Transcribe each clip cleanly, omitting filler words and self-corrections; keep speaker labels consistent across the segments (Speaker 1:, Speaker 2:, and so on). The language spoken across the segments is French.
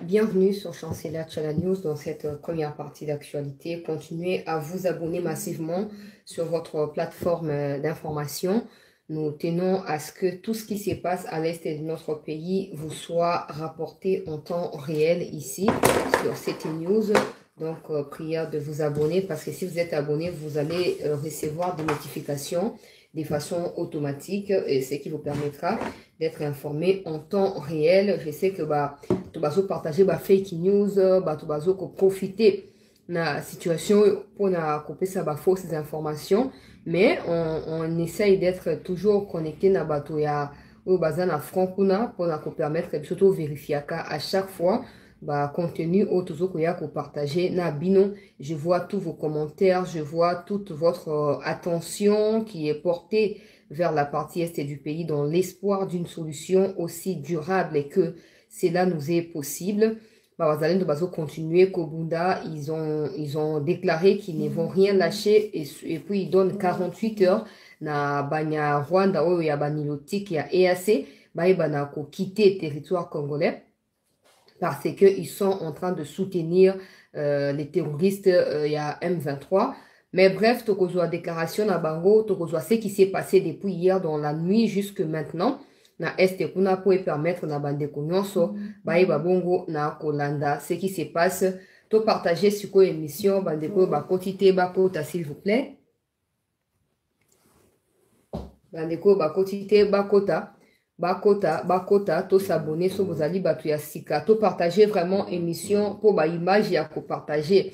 Speaker 1: Bienvenue sur Chancela Channel News dans cette première partie d'actualité. Continuez à vous abonner massivement sur votre plateforme d'information. Nous tenons à ce que tout ce qui se passe à l'est de notre pays vous soit rapporté en temps réel ici sur CT News. Donc, prière de vous abonner parce que si vous êtes abonné, vous allez recevoir des notifications de façon automatique et ce qui vous permettra d'être informé en temps réel. Je sais que tu vas partager fake news, tu vas profiter de la situation pour couper ça fausses informations, mais on essaye d'être toujours connecté na bato ya au bazan na front pour permettre surtout vérifier à chaque fois contenu au toujours que partager na bino. Je vois tous vos commentaires, je vois toute votre attention qui est portée vers la partie est du pays dans l'espoir d'une solution aussi durable et que cela nous est possible. Bazalendo bazo continuer Kobunda, ils ont déclaré qu'ils ne vont rien lâcher et puis ils donnent 48 heures na banya Rwanda ou ya banilotique ya EAC bana ko quitter le territoire congolais parce que ils sont en train de soutenir les terroristes ya M23. Mais bref, tokozwa déclaration na bango, tokozwa ce qui s'est passé depuis hier dans la nuit jusque maintenant na este kuna pour permettre na bande nyonso ba bongo na kolanda ce qui se passe. To partager sur ko émission bande ko ba kotite ba kota s'il vous plaît. Bande ko ba kotite ba kota to s'abonner sur vos ali batu ya sika to partager vraiment émission pour ba image ya ko partager.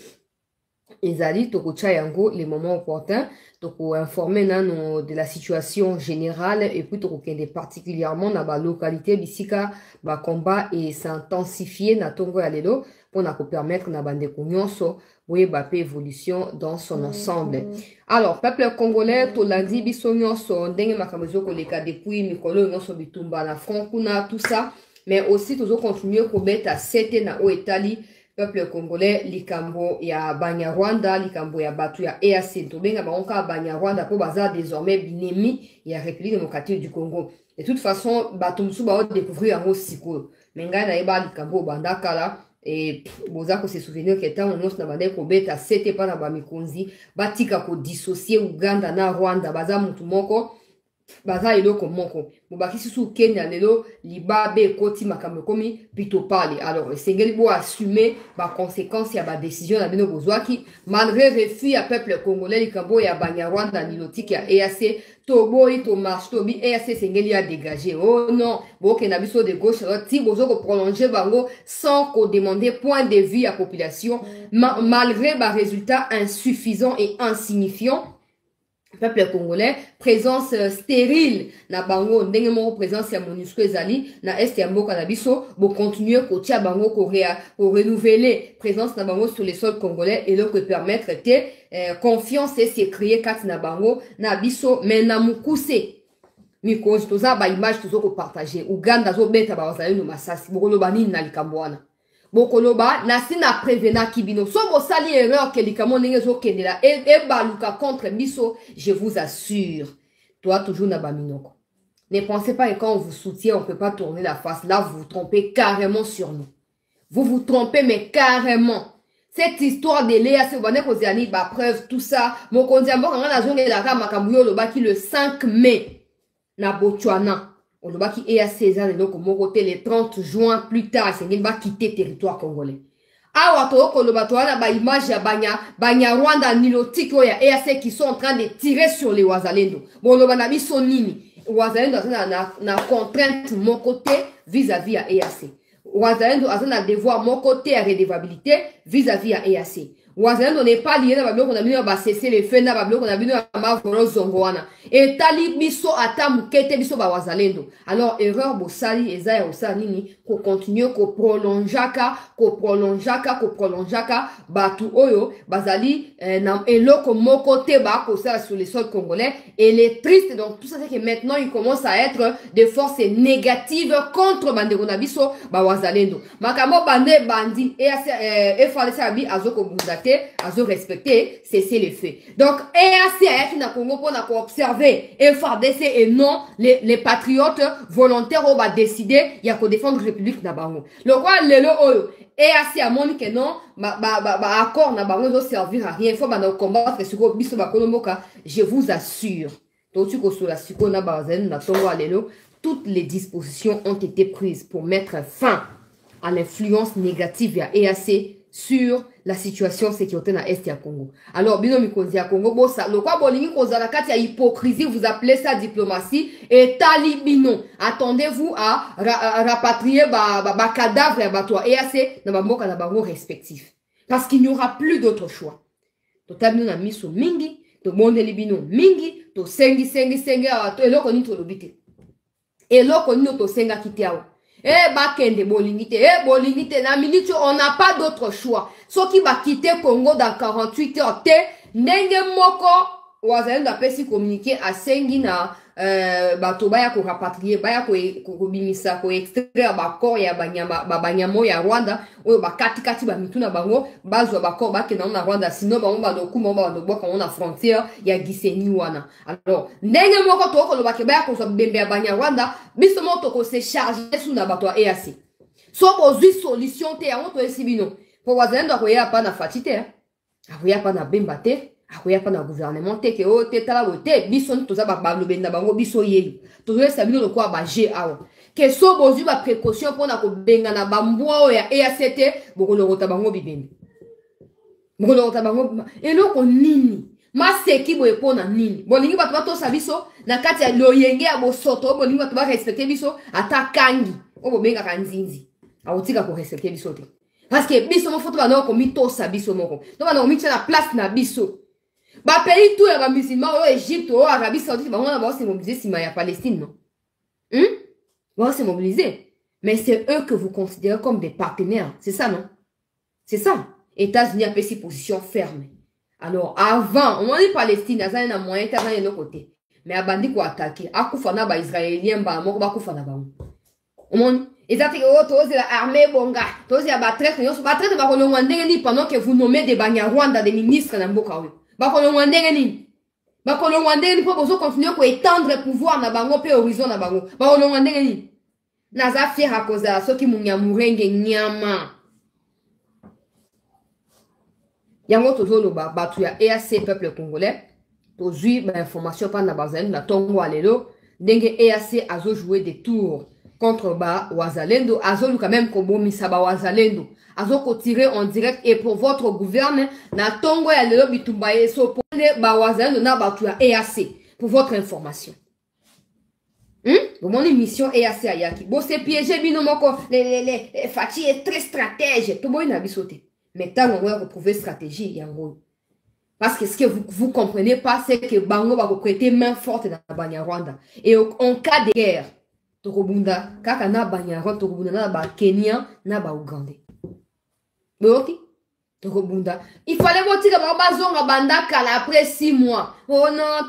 Speaker 1: Ezali toko yango les moments opportuns toko informer nano de la situation générale et puis toko kende particulièrement na ba localité bisika ba combat et s'intensifier na tongo ya lelo pour na ko permettre na bande nyonso boye ba pe évolution dans son ensemble. Alors peuple congolais to landi biso nyonso ndenge makambo ko leka depuis mikolo nyonso bitumba na front kuna tout ça, mais aussi toujours continuer ko beta sete na o etali peuple congolais likambo ya Banyarwanda, likambo ya batu ya EAC tobenga bangoka Banyarwanda po baza désormais binemi ya République démocratique du Congo. De toute façon batu musu ba découvrir yango siko menga na eba likambo bandakala et boza ko se souvenir que tant on na bande ko beta c'était pas na ba mikonzi batika ko dissocier Uganda na Rwanda baza mutu moko baza eloko moko mobakisi su Kenya lelo libabe koti makambo komi pito pale. Alors sengeli bo assumer ba conséquences ya ba décision na bino bozwaki malgré refus ya peuple congolais likambo ya Banyarwanda nilotique ya EAC to boyi to marche to bi EAC sengeli a dégager. Oh non boke na biso de gauche ti bozo ko prolonger bango sans ko demander point de vue à population malgré ba résultats insuffisants et insignifiants. Peuple congolais, présence stérile na bango ndenge moko présence ya MONUSCO ezali na est ya mboka na biso bo continuer ko tia bango ko renouveler présence na bango sur les sols congolais et donc permettre confiance et se créer kat na bango na biso mais na mukuse mikonzi toza ba image tozo ko partager Uganda zo beta ba wazali no masasi bokolo bani na likambwana bokoloba na sina prévena kibino so bo sali erreur que likamo ndenge zo kendela et baluka contre biso. Je vous assure toi toujours na baminoko ne pensez pas que quand on vous soutient on peut pas tourner la face. Là vous vous trompez carrément sur nous, vous vous trompez mais carrément. Cette histoire de Léa se bonne kozani ba preuve tout ça mokonzi mboka ngana zonge la ka makambu yo lobaki le 5 mai na Botswana. On va quitter à César et donc mon côté le 30 juin plus tard c'est qu'il va quitter le territoire congolais. Ah wato ko lobato na ba image ya Banyarwanda nilotique ya EAC qui sont en train de tirer sur les Wazalendo. Bon loba na biso nini Wazalendo na contrainte mon côté vis-à-vis à EAC. Wazalendo azana devoir mon côté à redevabilité vis-à-vis à EAC. Wazalendo n'est pas lié na bablo qu'on a mis à cesser les feux na bablo qu'on a mis à mavoro zongoana et tali biso ata mukete biso ba Wazalendo. Alors erreur bosali ezaya osa nini ko continuer ko prolongeaka batu oyo bazali na eloko moko te ba ko ça sur les sols congolais et les tristes. Donc tout ça c'est que maintenant il commence à être des forces négatives contre bandeko na biso ba Wazalendo makambo bande bandi et fallait ça bi azoko buzaki azo respecter, cesser les faits. Donc, EAC na Congo pour observer FARDC et non les patriotes volontaires on va décider, il y a qu'à défendre la République na bango. Le roi lelo oyo, EAC a moni que non, accord na bango doit servir à rien, il faut combattre sur le biso bakolomoka, je vous assure. Toutes les dispositions ont été prises pour mettre fin à l'influence négative de EAC sur la situation sécurité dans l'Est du Congo. Alors, bino mikozi ya Congo, bosa, le quoi bolingi koza la carte ya hypocrisie, vous appelez ça diplomatie, et talibino. Attendez-vous à rapatrier ba cadavre ya batwa EAC dans ba mboka na bango respectif. Parce qu'il n'y aura plus d'autre choix. Totabino na miso mingi, to monde libino mingi, to sengi to eloko ni to lobite. Eloko ni to senga kitiao. Bakende bolingite, bolingite na minute on n'a pas d'autre choix. Ceux qui va quitter Congo dans 48 heures, nenge moko wazalendo apesi communiquer à sengi na bato baya ko rapatrier baya ko bimisa ko extraire ba corps ya banyamo ya Rwanda oyo ba kati ba mituna bango bazwa ba corps ba kena na Rwanda sinon bango ba dokuma ba boka on a frontière ya Gisenyi wana. Alors ndenge moko to ko loba ke baya ko so bembe ya banya Rwanda biso moto ko se charger sous na bato EAC. So ozui solution te ya moto esibino. Po wazalendo ko ya pa na fatite akoya pa na bemba te. Akoya pa na gouvernement te ke o te tala o te biso toza ba balobenda bango biso yeli tozo sabino lo kwa ba G awa ke so bozu ba précaution pona ko benga na bambwa ya EACT bokolo rota bango bibeni bokolo rota bango eloko nini maseki boye pona nini bolingi bato bato sabiso na kati ya loyenge ya bosoto bolingi bato ba respecter biso ata kangi o bobenga kanzinzi aotika ko respecter biso te parce que biso mo foto ba no ko mito sabiso moko to ba no mito na place na biso. Ba pays tout les musulmans au Égypte au Arabie Saoudite on va se mobiliser si ma Palestine non. On va se mobiliser. Mais c'est eux que vous considérez comme des partenaires, c'est ça non? C'est ça. États-Unis a pris ses positions fermes. Alors avant, on dit Palestine, ça y a moyen de nos côtés. Mais a bandi ko attaquer, a kufana ba israélien ba moko ba kufana ba. On exactement tous la armée bonga, tous ya ba traite, yo ba traite ba ko ngandenge ni pendant que vous nommez des Banyarwanda des ministres na mboka. Bakolo ngandenge ni po bozo continuer ko étendre pouvoir na bango pe horizon na bango. Bakolo ngandenge ni. Naza fier à cause de soki munyamurenge nyama. Yango tozolo ba batu ya EAC peuple congolais. Tozui ba information pa na bazalendo na tongo alelo ndenge EAC azo jouer des tours contre ba wazalendo azo quand même ko bomisa ba wazalendo. Azo ko tirer en direct et pour votre gouverne na tongo ya lelo bitumba yeso pour ba wazalendo na batu ya EAC pour votre information. Mon émission EAC ayaki. Bon c'est piégé bino moko les Fati est très stratège. Tout bon na bisoté. Mais tant on va retrouver stratégie yango. Parce que ce que vous comprenez pas c'est que bango va prêter main forte dans Banyarwanda et en cas de guerre Tokobunda kaka na Banyarwanda Tokobunda na ba Kenya na ba Ouganda. Ok? Tokobunda. Il fallait voter que bazonga banda kala après 6 mois. Oh non,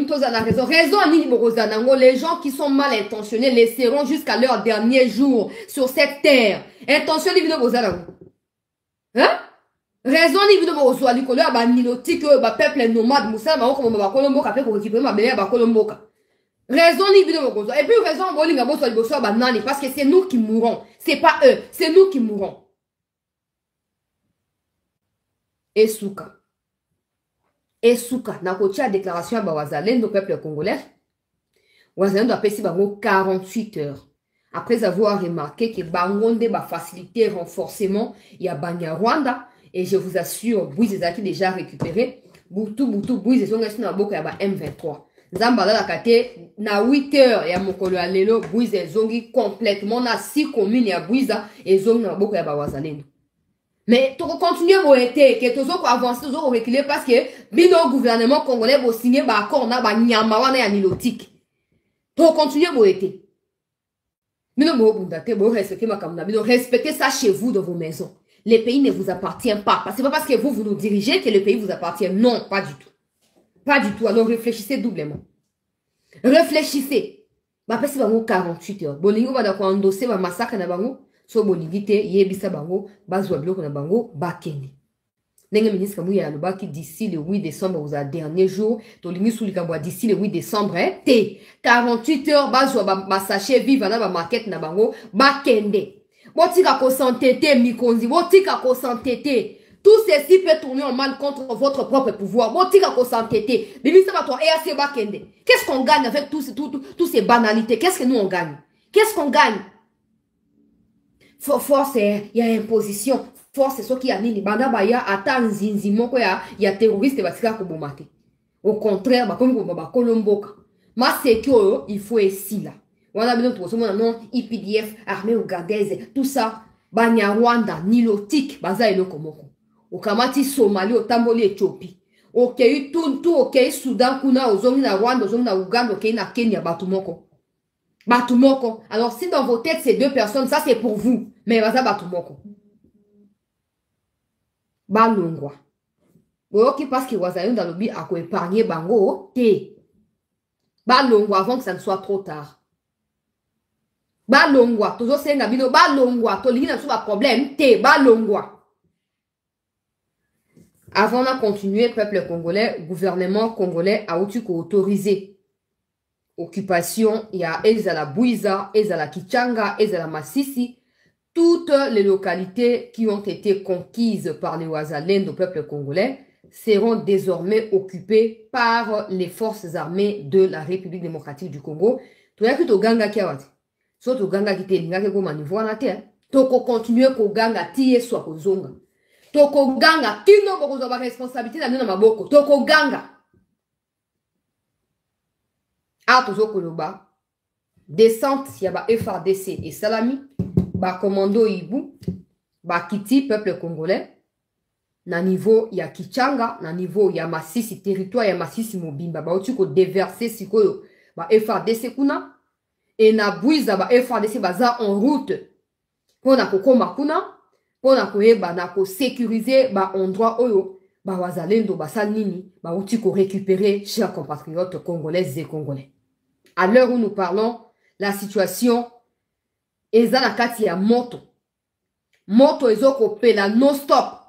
Speaker 1: toza na raison. Raison ni borozanango. Les gens qui sont mal intentionnés laisseront jusqu'à leur dernier jour sur cette terre. Intention ni bido bozanango. Hein? Raison ni bido bozwa likolo ya ba nilotique ba peuple nomade musa ba ko ba kolomboka pe ko récupérer ma belle ba kolomboka. Raison ni bido bozwa. Et puis raison bolinga bozwa liboso ba nani parce que c'est nous qui mourrons. C'est pas eux, c'est nous qui mourrons. Esuka. Na kotia déclaration à wazalendo peuple congolais. Wazalendo a pesi bango 48 heures. Après avoir remarqué que bangonde ba facilité renforcement il y a Banyarwanda et je vous assure Bouize Ezaki déjà récupéré. Boutou Bouize zonga na boka ya ba M23. Zambala la kate na 8 heures ya mokolo ya lelo Bouize zongi complètement na 6 communes ya Bouize et zonga na boka ya ba wazalendo. Mais tu continues à être que tu as avancé, tu as reculé parce que le gouvernement congolais va signer un accord na ba nyama wana ya nilotique. Tu continues à être. Mais respectez ça chez vous dans vos maisons. Les pays ne vous appartiennent pas. C'est pas parce que vous nous dirigez que le pays vous appartient. Non, pas du tout. Pas du tout. Alors réfléchissez doublement. Réfléchissez. Bah parce que 48 heures. Bolingo va d'accord endosser va massacre na bango. So bolingite yebisa bango bazwa biloko na bango bakende. Ndenge ministre Mouya Aloba qui d'ici le 8 décembre aux derniers jours, Tolingi Soulikambwa d'ici le 8 décembre, T 48 heures, bazwa ba sachet vive na ba market na bango, ba kende. Botika ko s'entêter mikonzi, botika ko s'entêter. Tout ceci peut tourner en mal contre votre propre pouvoir. Botika ko s'entêter. Bibi ça va toi EAC ba kende. Qu'est-ce qu'on gagne avec tous ces banalités? Qu'est-ce que nous on gagne? Qu'est-ce qu'on gagne? Force, il y a imposition. Force, c'est ce qui a mis les bandes baya atan zinzimoko ya terroriste batika ko bomate. Au contraire, ba comme ba kolomboka. Ma c'est que il faut essayer là. On a besoin de tout non IPDF, armée ougandaise, tout ça. Banyarwanda, Nilotique, baza elo komoko. Au Kamati Somalie, au Tamboli Éthiopie. Ok, tout ok, Soudan, kuna, ozongi na Rwanda, ozongi na Ouganda, ok, na Kenya, batumoko. Batumoko. Alors, si dans vos têtes, ces deux personnes, ça c'est pour vous. Mais baza batumoko. Balongwa. Ok, parce que Wazayon dans le but a épargné bango, te. Balongwa avant que ça ne soit trop tard. Balongwa, toujours c'est un bino, balongwa, to lingina sur un problème, te, balongwa. Avant de continuer, peuple congolais, gouvernement congolais a autorisé occupation, il y a Ezala Bouiza, Ezala Kichanga, Ezala Massissi, toutes les localités qui ont été conquises par les Ouazalènes du peuple congolais seront désormais occupées par les forces armées de la République démocratique du Congo. Tu as vu to ganga kiawati. So to ganga kite lingake ko manivo na te. To ko continuer ko ganga tiye so ko zonga. To ko ganga kino boko zo ba responsabilité na nina maboko. To ko ganga. A to zo koloba. Descente ya ba FARDC et Salami, ba commando Ibu, ba Kiti peuple congolais. Na niveau ya Kichanga, na niveau ya Masisi territoire ya Masisi Mobimba, ba otu ko déverser sikoyo ba FARDC kuna. Et na Bouiza ba FARDC baza en route pour na kokoma kuna, pour na koyeba na ko sécuriser ba endroit oyo ba wazalendo ba salnini ba outi ko récupérer chers compatriotes congolaises et congolais. À l'heure où nous parlons, la situation est na kati ya moto. Moto ezoko pela non stop.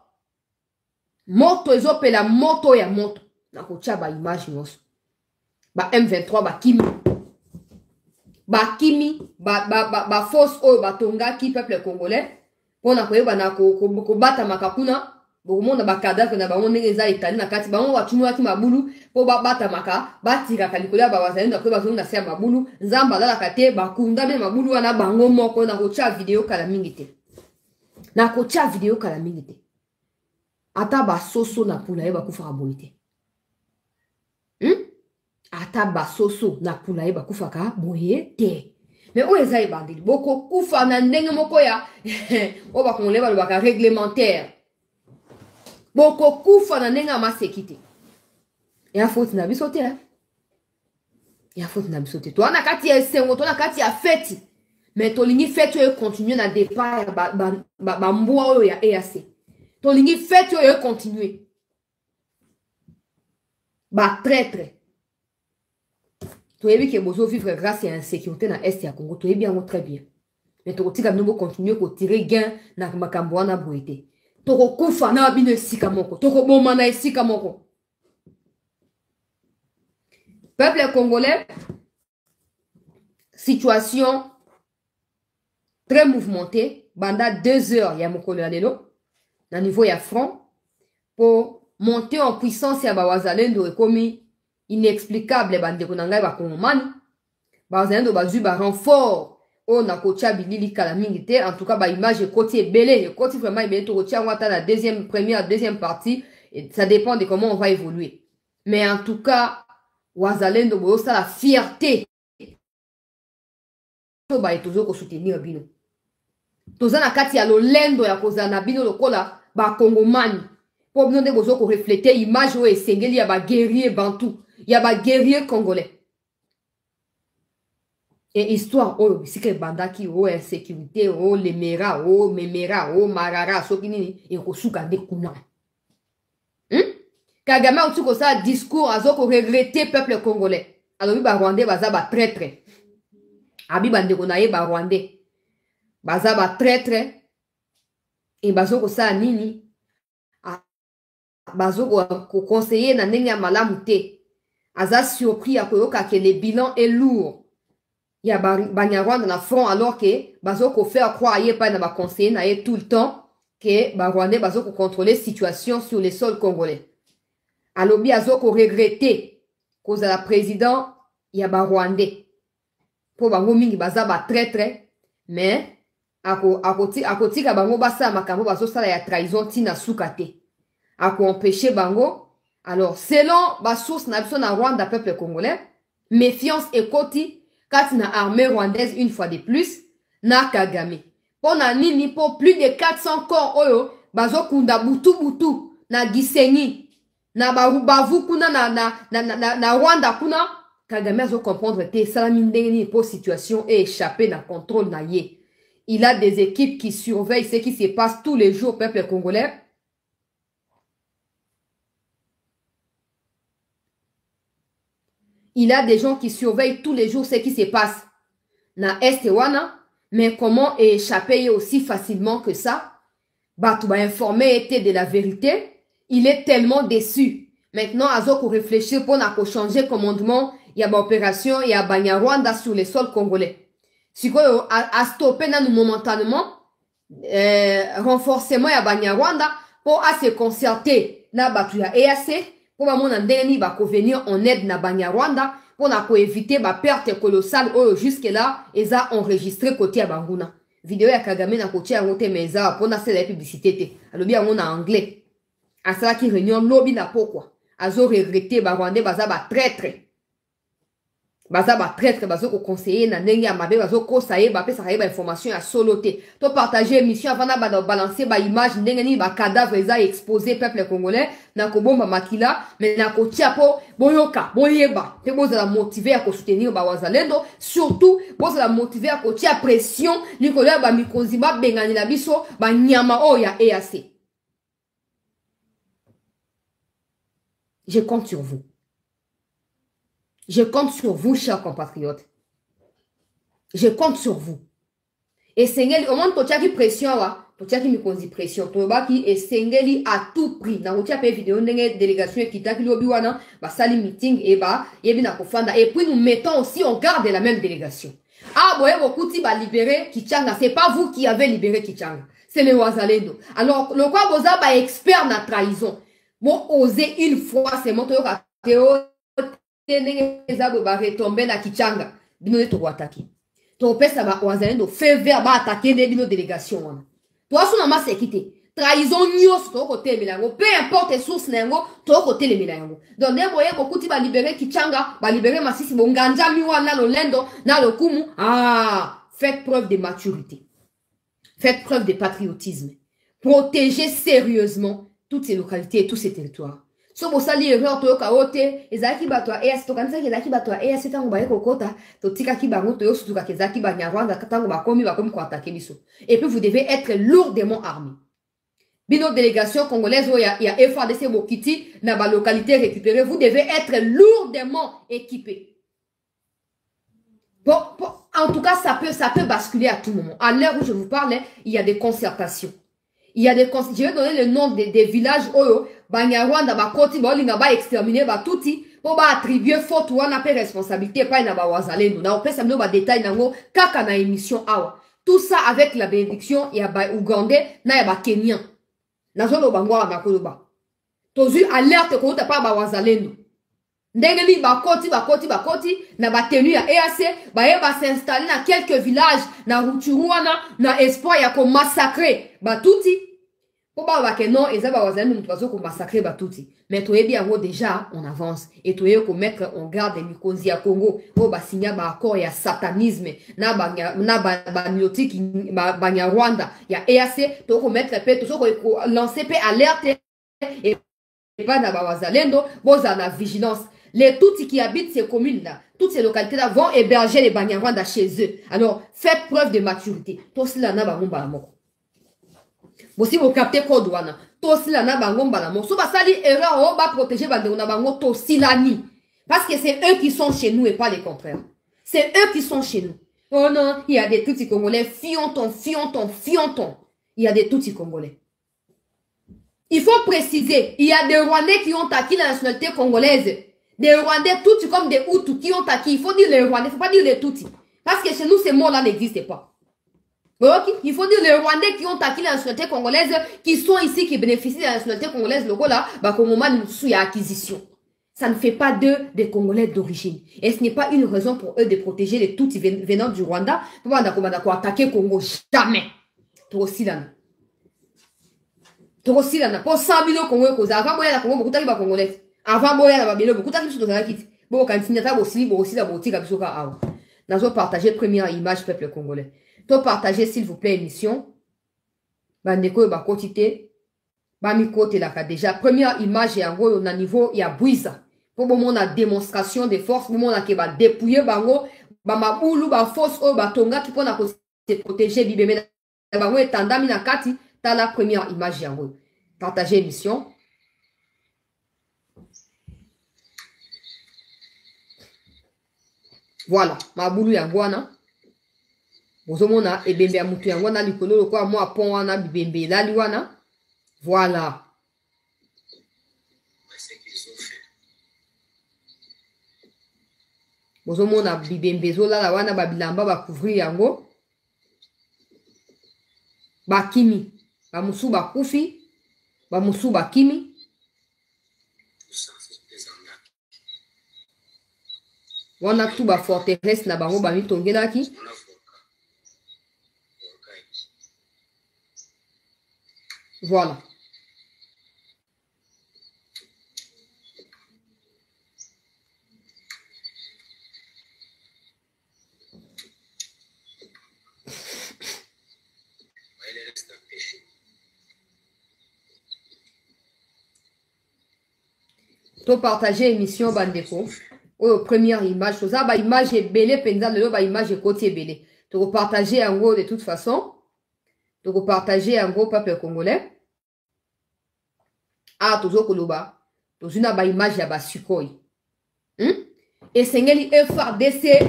Speaker 1: Moto ezopela moto ya moto. Na kocha ba image nyonso. Ba M23 ba kimi. Ba kimi, ba force oyo batonga ki peuple congolais pona koyeba na ko bata makakuna bomonda ba cadavre na bango ndenge eza etali na kati bango watunu ati mabulu po bata maka batira kalikola ba wazalendo ko bazonga na sia mabulu nzamba la kate bakunda be mabulu wana bango moko na kocha video kala mingi te. Na kocha video kala mingi te. Ata ba soso na pula yeba kufa boite. Ata basoso na pula yeba kufaka boye te. Mais où est-ce que bandit boko kufa na ndenge moko ya o ba konleba lo baka réglementaire. Boko kufa na ndenge ma sécurité. Ya faute na biso te. Ya faute na biso te. To na kati ya sengo to na kati ya fête. Mais to lingi fête yo continuer na départ ba mboa oyo ya EAC. To lingi fête yo continuer. Ba traître. Tu es bien que vous vivre grâce à l'insécurité dans l'Est du Congo. Tu es bien, très bien. Mais tu vas continuer à tirer gain dans le Makamboa na Bouete. Tu vas koufa na bine sikamoko. Tu vas bomba na sikamoko. Peuple congolais, situation très mouvementée. Banda 2 heures, il y a mokolo alelo. Na niveau ya front. Pour monter en puissance ya bawazalendo ekomi inexplicable bandeko na ngai ba kongomani bazalendo bazui ba renfort o na kocha bilili kala mingi te. En tout cas ba image côté belé côté vraiment ebele to kocha ngata la deuxième partie et ça dépend de comment on va évoluer. Mais en tout cas wazalendo bo ça la fierté to ba etozo ko soutenir bino toza na kati ya lolendo ya kozana bino lokola ba kongomani po bino de bozo ko refléter image o esengeli ya ba guerrier bantou. Il y a des guerriers congolais. Et histoire, oh, c'est que bandaki, oh, insécurité, oh, les mera, oh, memera, oh, marara, sokini, et kosuka de kuna. Kagame a tout ça discours, a zoko regretter peuple congolais. Alors, ba Rwandais, baza ba traître. Abi bande konaye ba Rwandais. Baza ba traître. Et bazoko ça nini. bazo ko conseiller na ndenge ya malamu te. Aza surpris ya koyoka que le bilan est lourd. Il y a Banyarwanda na front alors que bazo ko faire croire yé pas na ba conseiller na yé tout le temps que Rwandais bazo ko contrôler situation sur les sols congolais. Alobi azo ko regretter cause la président ya ba Rwandais. Po bango mingi baza ba traître mais akoti ka bango basa makambo bazo sala ya trahison tina sukate. Ako empêcher bango. Alors selon ba source na biso na Rwanda peuple congolais, méfiance et koti kati na armée rwandaise une fois de plus na Kagame. Pona nini po plus de 400 corps oyo bazo kunda butu na Gisenyi na Barubavu kuna na Rwanda kuna. Kagame azo comprendre te salami ndenge ni po situation est échappée na contrôle na ye. Il a des équipes qui surveillent ce qui se passe tous les jours au peuple congolais. Il a des gens qui surveillent tous les jours ce qui se passe na Est wana, mais comment échapper aussi facilement que ça? Batou ba informé était de la vérité. Il est tellement déçu. Maintenant, Azoko réfléchir pour changer commandement. Il y a une opération, il y a Banyarwanda sur les sols congolais. Si quoi a stoppé momentanément renforcement ya Banyarwanda pour se concerter na batu ya EAC pour mona ndeni ba ko venir en aide na Banyarwanda pour na ko éviter ba perte colossale jusque là eza enregistré côté ya Banguna. Vidéo ya Kagame na côté ya ngote meza pour na la publicité te. Alobi yango na anglais. Asala ki réunion lobby na pourquoi azo regretter ba Rwandais baza ba traître. Baza ba traître bazo ko conseiller na ndenge ya mabe bazo ko saye ba pesa ba information ya solo te. To partager émission avant na ba balancer ba image ndenge ni ba cadavre eza exposé peuple congolais na ko bomba makila mais na ko tia po boyoka boyeba te boza la motiver à ko soutenir ba wazalendo surtout boza la motiver à ko tia pression likolo ba mikonzi ba bengani la biso ba nyama o ya EAC. Je compte sur vous. Je compte sur vous, chers compatriotes. Je compte sur vous. Et Sengeli, au moins, tu as qui pression, tu as qui me cause pression. Tu as qui et Sengeli à tout prix. Dans votre vidéo, une délégation qui t'a qui l'obiwana, bah, sali meeting et bah, yebina kofanda. Et puis, nous mettons aussi en garde la même délégation. Ah, boye, beaucoup ti va libérer Kichanga. C'est pas vous qui avez libéré Kichanga. C'est les Wazalendo. Alors, le quoi, boza, bah, expert na trahison. Bon, oser une fois, c'est mon tour à Théo. Ba retomber na Kichanga bino ne to attaquer to pesa ba wazalendo fait vers ba attaquer de bino délégation wana to asuna ma sécurité trahison nyos to côté milango peu importe source nango to côté le milango donc ndemo ye kokuti ba libérer Kichanga ba libérer Masisi bonganja mi wana lo lendo na lo kumu. Faites preuve de maturité, faites preuve de patriotisme, protégez sérieusement toutes ces localités et tous ces territoires. So bosali erreur to kaote ezaki batwa EAC to kanisa ezaki batwa EAC tango ba ekokota to tika ki bango to yosutuka kezaki ba Nyarwanda tango bakomi ko attaquer biso. Et puis vous devez être lourdement armés. Bino délégation congolaise il y a FARDC Bokiti na ba localité récupérée, vous devez être lourdement équipés. Bon, en tout cas ça peut basculer à tout moment. À l'heure où je vous parle, il y a des concertations. Il y a des je vais donner le nom des villages oyo Banyarwanda ba koti ba linga ba exterminer ba tuti pour ba attribuer faute ou na pe responsabilité pas na ba wazalendo na opesa mno ba détail nango kaka na émission awa. Tout ça avec la bénédiction ya ba Ougandais na ya ba Kenyan. Na zolo bangwa na koloba. Tozu alerte ko ta pa ba wazalendo. Ndenge ni ba koti na ba tenu ya EAC ba yeba s'installer na quelques villages na Ruchuruana na espoir ya ko massacrer ba tuti. Pour ba que non ezaba wazalendo mutwazo ko massacrer ba tuti. Mais toyebi yango déjà on avance et toyebi ko mettre en garde mikonzi ya Congo po ba signa ba accord ya satanisme na ba myotique ba Nyarwanda ya EAC to ko mettre pe to ko lancer pe alerte et pas na ba wazalendo boza na vigilance. Les Tutsis qui habitent ces communes-là, toutes ces localités-là vont héberger les Banyarwanda chez eux. Alors, faites preuve de maturité. Tosila na bangomba la moko. Si vous captez Kodouana, tosila na bangomba la moko. Si vous sali erreur, on va protéger Bandéona bango tosila ni. Parce que c'est eux qui sont chez nous et pas les contraires. C'est eux qui sont chez nous. Oh non, il y a des Tutsis congolais, fianton. Il y a des Tutsis congolais. Il faut préciser, il y a des Rwandais qui ont acquis la nationalité congolaise. Des Rwandais Tutsis comme des Hutus qui ont acquis. Il faut dire les Rwandais, il ne faut pas dire les Tutsis. Parce que chez nous, ces mots-là n'existent pas. Okay? Il faut dire les Rwandais qui ont acquis la nationalité congolaise, qui sont ici, qui bénéficient de la nationalité congolaise, le là, bah, au moment où il y a acquisition. Ça ne fait pas d'eux des Congolais d'origine. Et ce n'est pas une raison pour eux de protéger les Tutsis venant du Rwanda. Pour attaquer le Congo. Jamais. Toi aussi, là. Toi aussi, là. Pour 100 000 Congolais, avant, moi, il y a Congo, beaucoup de Congolais. Avant, moi, il y a beaucoup de Congolais. Bon, quand il y a aussi, la boutique, nous allons partager première image, peuple congolais. To partager, s'il vous plaît, émission. Bandeko, ba quotité. Ba mi côté là, déjà. Première image, en gros, on a niveau, il y a Bouiza. Pour le moment, on a démonstration de force. Pour le moment, on a dépouiller, bango, ba maboulou, ba force, ba tonga, qui peut se protéger, bibé, bango, et tandami na kati, t'as la première image, en gros. Partager émission. Voilà, maboulou, yangwana. Bozomona ebembe ya mutu yango na likolo lokwa mwa pont wana bibembe lali wana. Voilà. Bozomona bibembe zolala wana babilamba bakouvrir yango. Bakimi. Bamusu bakufi. Bamusu bakimi. Wana tu ba forteresse na bango bamitongelaki. Voilà. To partager émission bandeko. Oh, première image. Ça, bah, image est belle, pendant le bah, image est côté belle. To partager en gros de toute façon. To partager en gros peuple congolais. Ah, toujours koloba. Toujours une ba image ya ba sukoi. Et sengeli FARDC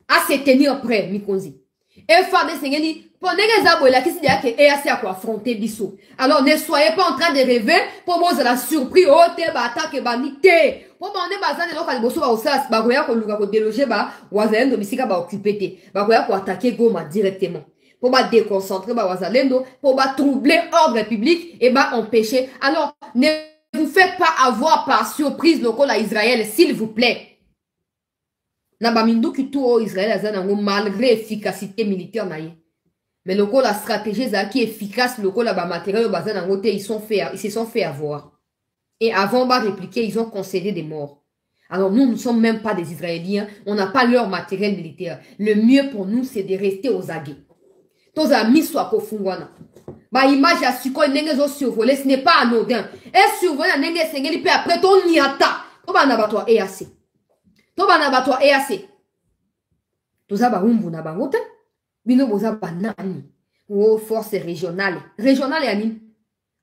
Speaker 1: à se tenir prêt, Mikonzi. FARDC sengeli pendant que zabo la qui se dit que EAC a quoi affronter Bissou. Alors ne soyez pas en train de rêver pour moi la surprise oh te ba attaque ba nité. Pour moi on est basé dans le bosso ba osas ba goya ko luka ko déloger ba wazalendo misika ba occuper te. Ba goya ko attaquer Goma directement. Pour ba déconcentrer ba wazalendo, pour ba troubler ordre public et ba empêcher. Alors ne vous faites pas avoir par surprise local à Israël, s'il vous plaît. Nabamindu qui tout Israël a malgré efficacité militaire naïe. Mais local la stratégie qui est efficace, local la matériel ils se sont fait avoir. Et avant de répliquer, ils ont concédé des morts. Alors nous ne sommes même pas des Israéliens, on n'a pas leur matériel militaire. Le mieux pour nous, c'est de rester aux aguets. Tous amis soient kofungwana. Ba image ya siko nenge zo survoler, ce n'est pas anodin. Et survoler nenge sengeli pe après ton niata. To ba na batwa EAC. To ba na batwa EAC. Toza ba umbu na bangote. Bino boza ba nani. Oh force régionale. Régionale ya nini?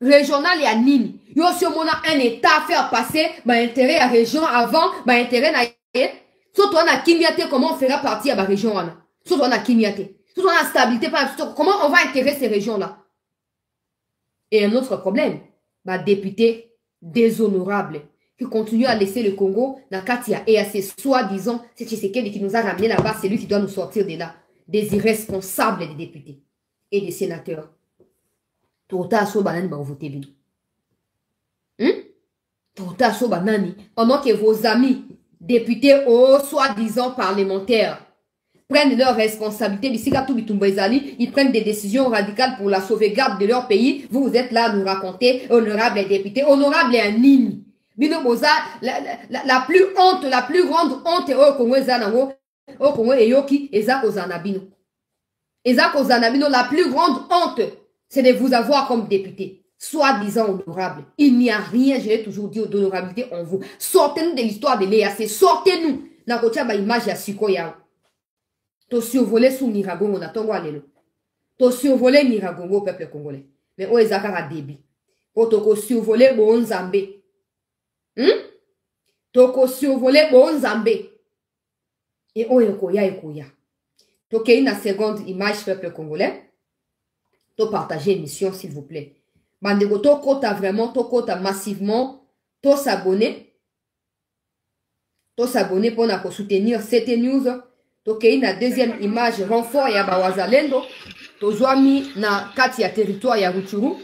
Speaker 1: Régionale ya nini? Yo si on a un état faire passer ba intérêt à région avant, ba intérêt na ye. Surtout on a kimiate comment on fera partie à ba région wana. Surtout on a kimiate. Surtout on a stabilité comment on va intégrer ces régions là. Et un autre problème, bah, député déshonorable qui continue à laisser le Congo dans Katia et à ses soi-disant, c'est Tshisekedi qui nous a ramené là-bas, c'est lui qui doit nous sortir de là. Des irresponsables des députés et des sénateurs. Tota so banani ba voter bino. Tota so banani pendant que vos amis députés ou soi-disant parlementaires prennent leurs responsabilités, ils prennent des décisions radicales pour la sauvegarde de leur pays. Vous êtes là à nous raconter, honorable député, honorable et un ligne. La plus honte, la plus grande honte au Congo, au Congo et Yoki, Eza Ozanabino. Eza Ozanabino, la plus grande honte, c'est de vous avoir comme député, soi-disant honorable. Il n'y a rien, je l'ai toujours dit, d'honorabilité en vous. Sortez-nous de l'histoire de l'EAC, sortez-nous. La kotia ba image ya Sikoya. To survoler sous Niragongo na tongo alelo. To survoler Niragongo peuple congolais. Mais o ezakara débit. O toko survoler bo Nzambe. Toko survoler bo Nzambe. Et o ekoya ekoya. Toke une seconde image peuple congolais. To partager émission s'il vous plaît. Bandeko tokota vraiment, tokota massivement, to s'abonner pour na soutenir cette news. Tokei na deuxième image renfort ya bawazalendo. Tozwami na kati ya territoire ya Rutshuru.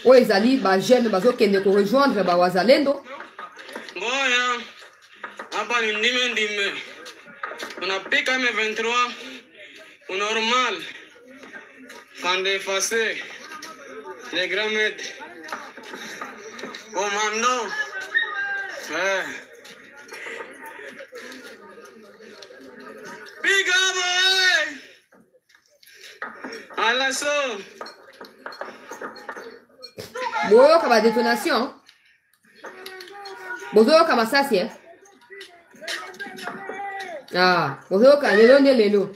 Speaker 1: O ezali ba jeune bazo kende ko rejoindre bawazalendo.
Speaker 2: Ngoya hapa ni ndime. Unapika M23 normal. Fande effacé. Les grands maîtres. Oh mamno. Big up, à l'assaut.
Speaker 1: Boyo kama détonation. Bozo kama sasi eh. Ah, bozo kama lelo.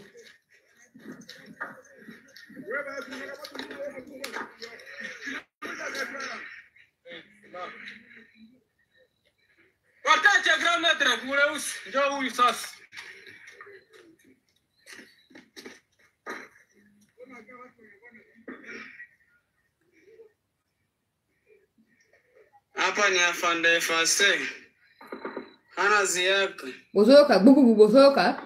Speaker 2: Wakati ya grand maître kule usi njoo huyu sasa. Hapa ni afande effacé. Hana ziaka.
Speaker 1: Bozoka bubu bozoka.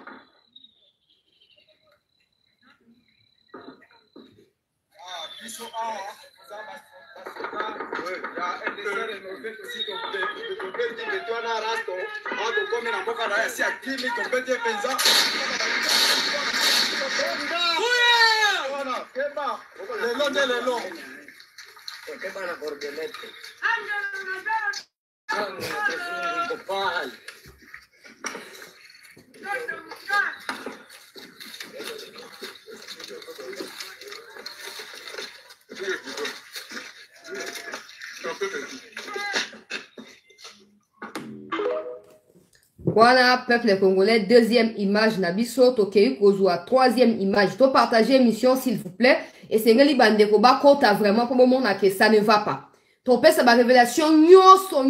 Speaker 1: Voilà, peuple congolais, deuxième image Nabiso, Tokei Kozua, troisième image. To partager émission s'il vous plaît. Et c'est Ngeli Bandeko Bakota vraiment pour le moment que ça ne va pas. To pesa ba révélation nyoso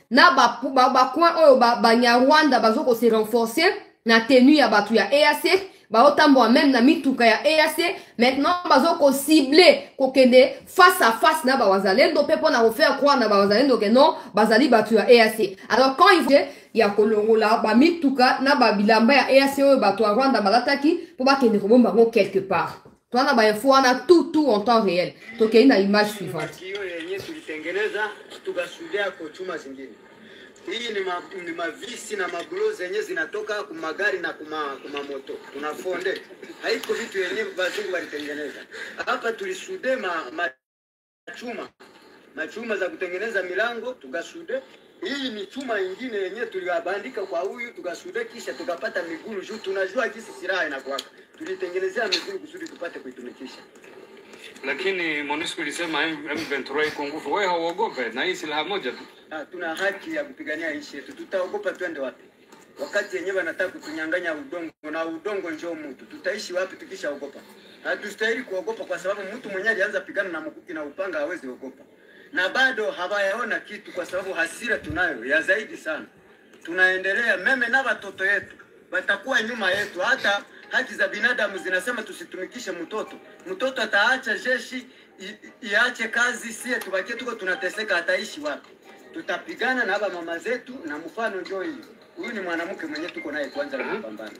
Speaker 1: na ba coin oyo ba Nyarwanda bazoko se renforcer na tenue ya batu ya EAC. Ba otambo même na mituka ya EAC. Maintenant bazoko cibler kokende face à face na ba wazalendo pe pona refaire croire na ba wazalendo que non bazali batu ya EAC. Alors quand ils vont ya kolongola ba mituka na ba bilamba ya EAC oyo batu ya Rwanda balataki pour ba kende kobomba ngo quelque part. Toi na ba info na tout en temps réel. Tokei na image suivante.
Speaker 3: Tulitengeneza tukasudia kwa chuma zingine. Hii ni mavisi na magulo zenye zinatoka kumagari na kumamoto. Tunafonde. Haiko vitu yenye bazungu walitengeneza. Hapa tulisude machuma za kutengeneza milango tukasude. Hii ni chuma ingine yenye tuliabandika kwa huyu tukasude kisha tukapata migulu juu tunajua kisi silaha inakuwa. Tulitengenezea migulu kusudi tupate kuitumikisha.
Speaker 2: Lakini MONUSCO ilisema M23 iko nguvu. Wewe hauogope na hii silaha moja tu.
Speaker 3: Tuna haki ya kupigania nchi yetu. Tutaogopa twende wapi? Wakati yenyewe wanataka kutunyang'anya udongo na udongo njoo mtu. Tutaishi wapi tukishaogopa? Hatustahili kuogopa kwa sababu mtu mwenyewe alianza pigana na mkuki na upanga hawezi ogopa. Na bado hawayaona kitu kwa sababu hasira tunayo ya zaidi sana. Tunaendelea meme na watoto yetu watakuwa nyuma yetu. Hata haki za binadamu zinasema tusitumikishe mtoto. Mtoto ataacha jeshi iache kazi, sie tubakie tuko tunateseka, ataishi wapi? Tutapigana na mama zetu na mfano njoo hii. Huyu ni mwanamke mwenye tuko naye kwanza na kupambana.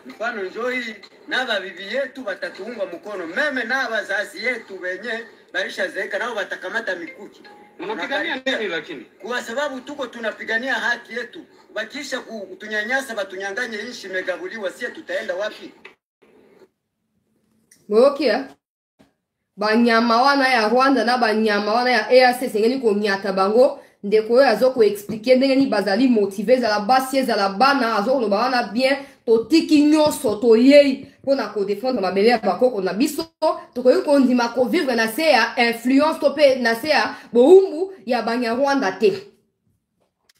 Speaker 3: Mfano njoo hii na bibi yetu watatuunga mkono. Meme na wazazi yetu wenye barisha zeeka nao watakamata mikuki.
Speaker 2: Unapigania nini lakini?
Speaker 3: Kwa sababu tuko tunapigania haki yetu. Bakisha kutunyanyasa batunyanganye nchi megabuliwa, sie tutaenda wapi?
Speaker 1: Mwokia banyama wana ya Rwanda na banyama wana ya EAC sengeni ko nyata bango ndeko azoko expliquer ndenge ni bazali motiver za la base za la bana azoko ba wana bien to tiki nyoso to yei pona ko défendre mabele ya bakoko na biso to ko yuko ndima ko vivre na se ya influence to pe na se ya boumbu ya banya Rwanda te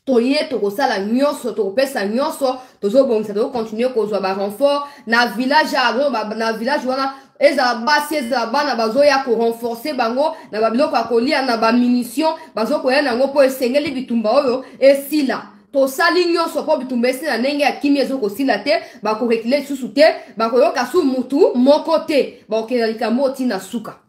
Speaker 1: toye to kosala nyoso to pesa nyoso tozo bongisa to continuer ko zo ba renfort na village agro na village wana eza basi eza bana bazo ya ko renforcer bango na babiloko akolia na ba munition bazo ko yana ngo po esengeli bitumba oyo esila to sali nyoso po bitumba esila ndenge ya kimi ezo ko sila te ba ko reculer susu te ba ko yoka su mutu moko te ba ko kelika moti na suka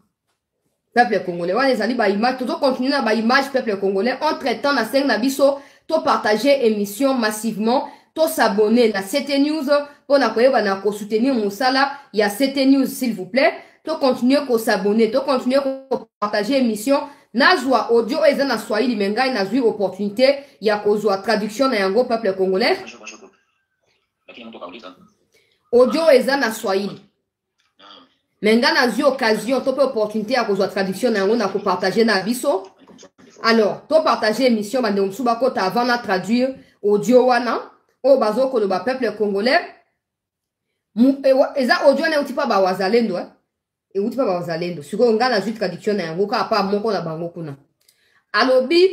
Speaker 1: peuple congolais. On les a dit, bah, image, tout continuer dans bah, image, peuple congolais. Entre temps, na 5 nabiso, to partager émission massivement, to s'abonner na CT News, pour na koye, na ko soutenir Moussala, il y a CT News, s'il vous plaît. To continuer ko s'abonner, to continuer ko partager émission. Nazwa audio eza na Swahili mengai nazwi opportunité ya kozwa traduction na yango peuple congolais. Audio eza na Swahili. Menga nazwi occasion to pe opportunité ya kozwa traduction na yango na ko partager na biso. Alors, to partager émission bande msuba ko ta avant na traduire audio wana o bazo ko ba peuple congolais. Eza audio na utipa ba wazalendo et outi pa bazalendo siko nga na zui traduction na yango ka pa moko na bango kuna alobi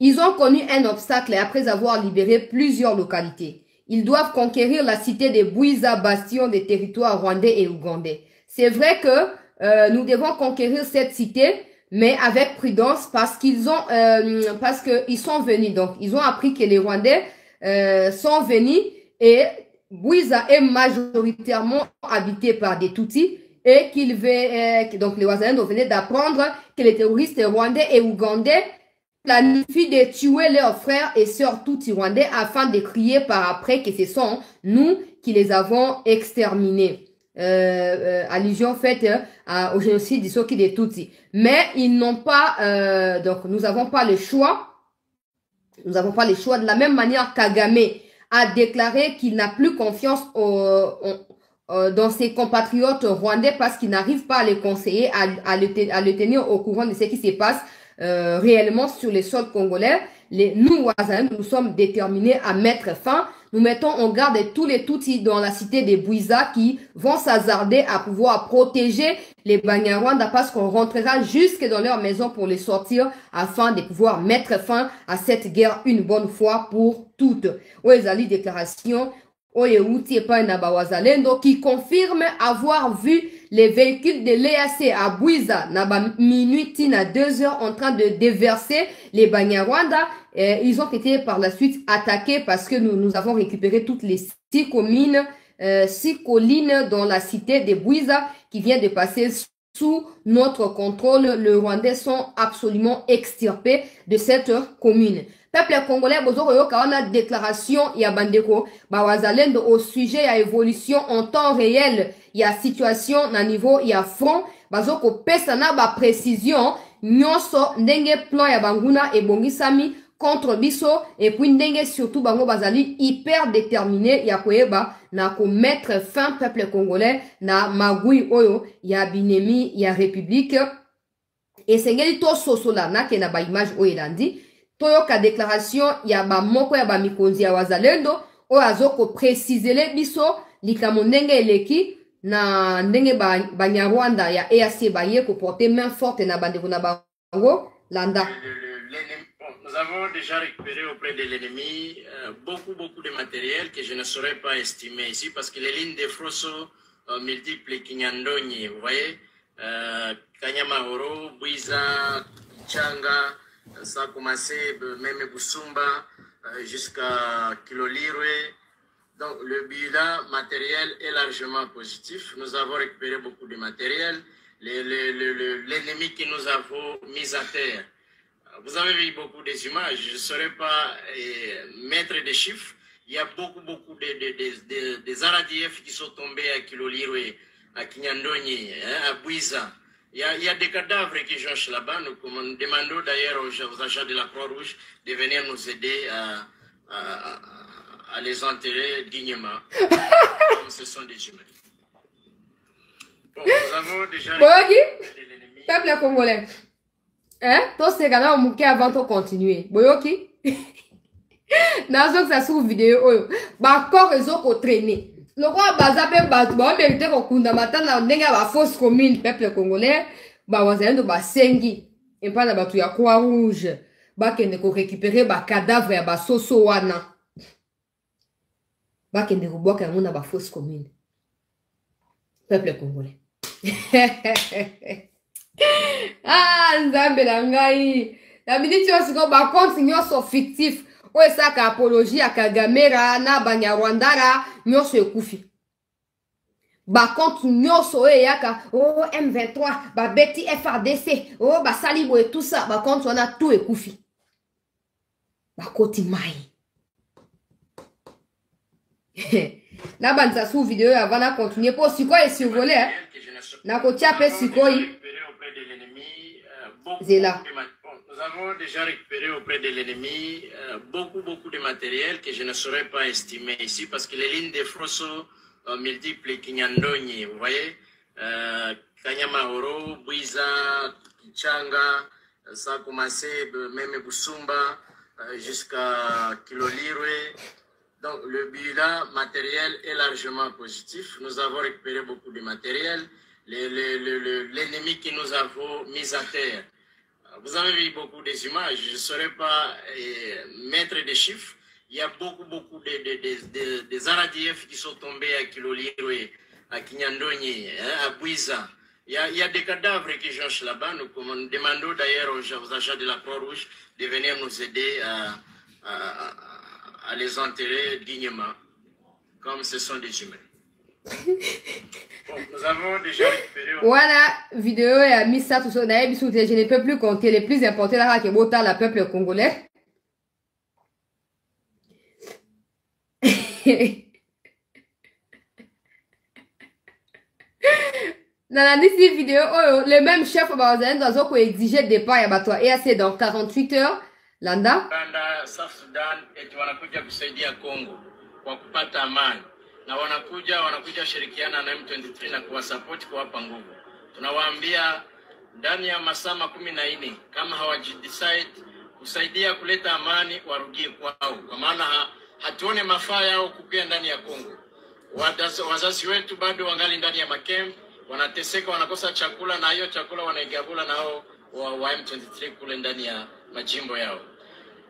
Speaker 1: ils ont connu un obstacle après avoir libéré plusieurs localités. Ils doivent conquérir la cité de Bwiza, bastion des territoires rwandais et ougandais. C'est vrai que nous devons conquérir cette cité, mais avec prudence parce qu'ils ont parce que ils sont venus, donc ils ont appris que les Rwandais sont venus et Bwiza est majoritairement habité par des Tutsis et donc les Wazalendo venaient d'apprendre que les terroristes rwandais et ougandais planifient de tuer leurs frères et sœurs Tutsis rwandais afin de crier par après que ce sont nous qui les avons exterminés. Allusion faite au génocide des Tutsis. Mais ils n'ont pas, donc nous n'avons pas le choix. Nous n'avons pas le choix. De la même manière, Kagame a déclaré qu'il n'a plus confiance dans ses compatriotes rwandais parce qu'il n'arrive pas à les conseiller, à le tenir au courant de ce qui se passe réellement sur les sols congolais. Nous, Wazalendo, nous sommes déterminés à mettre fin. Nous mettons en garde tous les Tutsis dans la cité de Bwiza qui vont s'hasarder à pouvoir protéger les Banyarwanda parce qu'on rentrera jusque dans leur maison pour les sortir afin de pouvoir mettre fin à cette guerre une bonne fois pour toutes. Oezali déclaration Oyeuti Epaina Wazalendo qui confirme avoir vu les véhicules de l'EAC à Bwiza na minuit à 2 heures en train de déverser les Banyarwanda. Ils ont été par la suite attaqués parce que nous avons récupéré toutes les 6 collines dans la cité de Bwiza qui vient de passer sous notre contrôle. Les Rwandais sont absolument extirpés de cette commune. Peuple congolais, bozo ka wana déclaration ya bandeko ba wazalendo au sujet ya évolution en temps réel ya situation na niveau ya front bazo ko pesa na ba précision nyonso ndenge plan ya banguna ebongisami contre biso et puis ndenge surtout bango bazali hyper déterminé ya koyeba na ko mettre fin peuple congolais na magui oyo ya binemi ya république et sengeli to sosola na ke na ba image oyelandi toyoka déclaration ya ba moko ya ba mikonzi ya wazalendo o azoko préciser biso likamo ndenge eleki na ndenge ba Nyarwanda ya EAC baye ko porter main forte na bandeko na bango landa.
Speaker 4: Nous avons déjà récupéré auprès de l'ennemi beaucoup de matériel que je ne saurais pas estimer ici parce que les lignes de Frosso multiples Kinyandonyi, vous voyez, Kanyamahoro, Bwiza, Changa, ça a commencé même Busumba jusqu'à Kilolirwe. Donc le bilan matériel est largement positif. Nous avons récupéré beaucoup de matériel. L'ennemi que nous avons mis à terre. Vous avez vu beaucoup des images. Je ne saurais pas mettre des chiffres. Il y a beaucoup des RADF qui sont tombés à Kilolirwe, à Kinyandonyi, à Bwiza. Il y a des cadavres qui jonchent là-bas. Nous demandons d'ailleurs aux agents de la Croix-Rouge de venir nous aider à les enterrer dignement. Comme ce sont des humains. Bon, nous avons déjà...
Speaker 1: Boyoki, peuple congolais. Hein? Toi, c'est quand même mouké avant de continuer. Boyoki. Dans ça sous vidéo, bah, corps ils ont traîné. Le roi Bazabe Bazba mérite qu'on kunda matana ndenga ba fausse commune peuple congolais ba wazalendo ba sengi et pas na batu ya croix rouge ba kende ko récupérer ba cadavre ya ba soso wana ba kende ko boka ngona ba fausse commune peuple congolais. Ah nzambe la ngai la minute yo siko ba compte nyonso fictif. Oye saka apologie à Kagamera na Banyarwandara nyonso ekufi. Ba contre nyoso yaka oh M23 ba beti FARDC oh ba salibo et tout ça ba contre on a tout ekufi ba koti mai na banza sous vidéo avant na continuer pour siko et survoler hein na kotia pe siko zela.
Speaker 4: Nous avons déjà récupéré auprès de l'ennemi beaucoup de matériel que je ne saurais pas estimer ici parce que les lignes de Frosso multiples Kinyandonyi, vous voyez, Kanyamahoro, Buiza, Kichanga, ça a commencé même Busumba jusqu'à Kilolirwe. Donc le bilan matériel est largement positif. Nous avons récupéré beaucoup de matériel. L'ennemi que nous avons mis à terre. Vous avez vu beaucoup des images, je ne saurais pas mettre des chiffres. Il y a beaucoup des RADF qui sont tombés à Kilolirwe, à Kinyandonyi, à Buiza. Il y a des cadavres qui jonchent là-bas. Nous demandons d'ailleurs aux agents de la Croix-Rouge de venir nous aider à les enterrer dignement, comme ce sont des humains. Bon, nous avons déjà récupéré...
Speaker 1: Voilà, vidéo et a mis ça tout ça. Je ne peux plus compter les plus importants là que votent le peuple congolais. Dans la liste vidéo, le même chef va exiger départ ya bato et assez dans 48 heures. Landa
Speaker 4: South Sudan eti wanakuja kusaidia Kongo kwa kupata amani. Na wanakuja shirikiana na M23 na kuwasupport kuwapa nguvu. Tunawaambia ndani ya masaa 14 kama hawajidecide kusaidia kuleta amani warudie kwao. Kwa maana hatuone mafaa yao kupia ndani ya Kongo. Wazazi wetu bado wangali ndani ya makem, wanateseka, wanakosa chakula na hiyo chakula wanaigabula nao wa M23 kule ndani ya majimbo yao.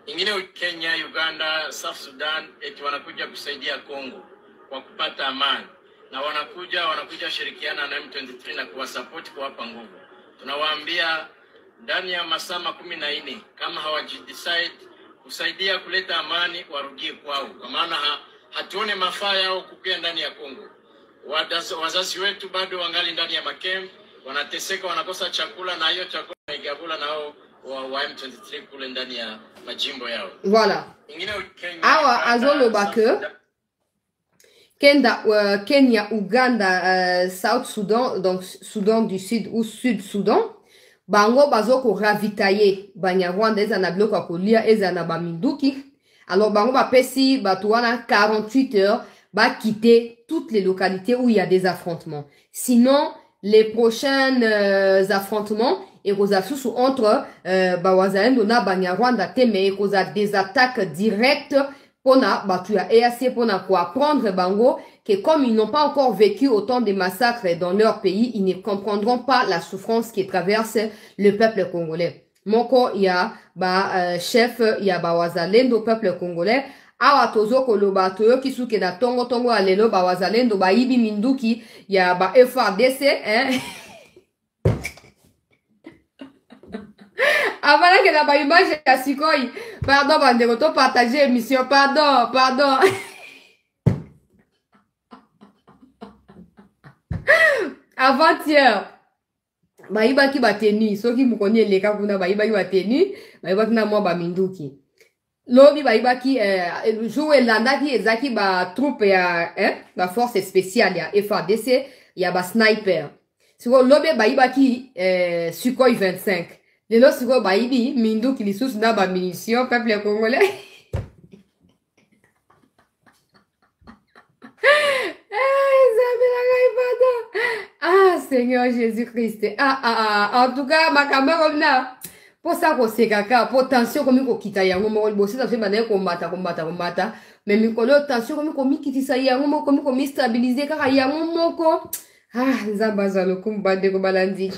Speaker 4: Ingine Kenya, Uganda, South Sudan eti wanakuja kusaidia Kongo kwa kupata amani. Na wanakuja shirikiana na M23 na kuwasupport kuwapa nguvu. Tunawaambia ndani ya masaa 14 kama hawajidecide kusaidia kuleta amani warudie kwao. Kwa maana hatuone mafaa yao kupia ndani ya Kongo. Wazazi wetu bado wangali ndani ya makem, wanateseka, wanakosa chakula na hiyo chakula wanaigabula nao wa M23 kule ndani ya majimbo yao.
Speaker 1: Voilà. Awa azolo bake Kenya, Uganda, South Sudan, donc Soudan du Sud ou Sud Soudan, bango bazoko ravitailler Banyarwanda ezana bloka kolia ezana baminduki. Alors bango ba pesi batuana 48 heures ba quitter toutes les localités où il y a des affrontements. Sinon les prochains affrontements et koza susu entre bawazalendo na Banyarwanda teme koza des attaques directes pona batuya EAC pona quoi prendre bango que comme ils n'ont pas encore vécu autant de massacres dans leur pays, ils ne comprendront pas la souffrance qui traverse le peuple congolais. Moko ya chef ya bawazalendo peuple congolais awa tozo koloba toyo kisuke na tongo alelo bawazalendo baibi minduki ya ba FARDC hein. Avant que la image à Sikoi. Pardon, bandeko, to partager émission. Pardon. Avant-hier. Baibaki bateni. Soki mukoni leka kuna baibaki bateni. Baibaki na mwa baminduki. Lobi baibaki jouer landaki ezaki ba troupe ya ba force spéciale ya FARDC ya ba sniper. Siko lobi baibaki Sukhoi 25. Les lots sur Baïbi, Mindou qui les sous n'a pas munitions, peuple congolais. Ah, Seigneur Jésus-Christ. En tout cas, ma caméra là. Pour ça, qu'on sait caca, pour tension comme qu'on quitte yango, mon bossé, ça fait maintenant combattre. Mais mi kolo tension comme qu'on quitte ça yango, comme qu'on stabiliser car yango moko. Ah, zabaza le combat de Kobalandi.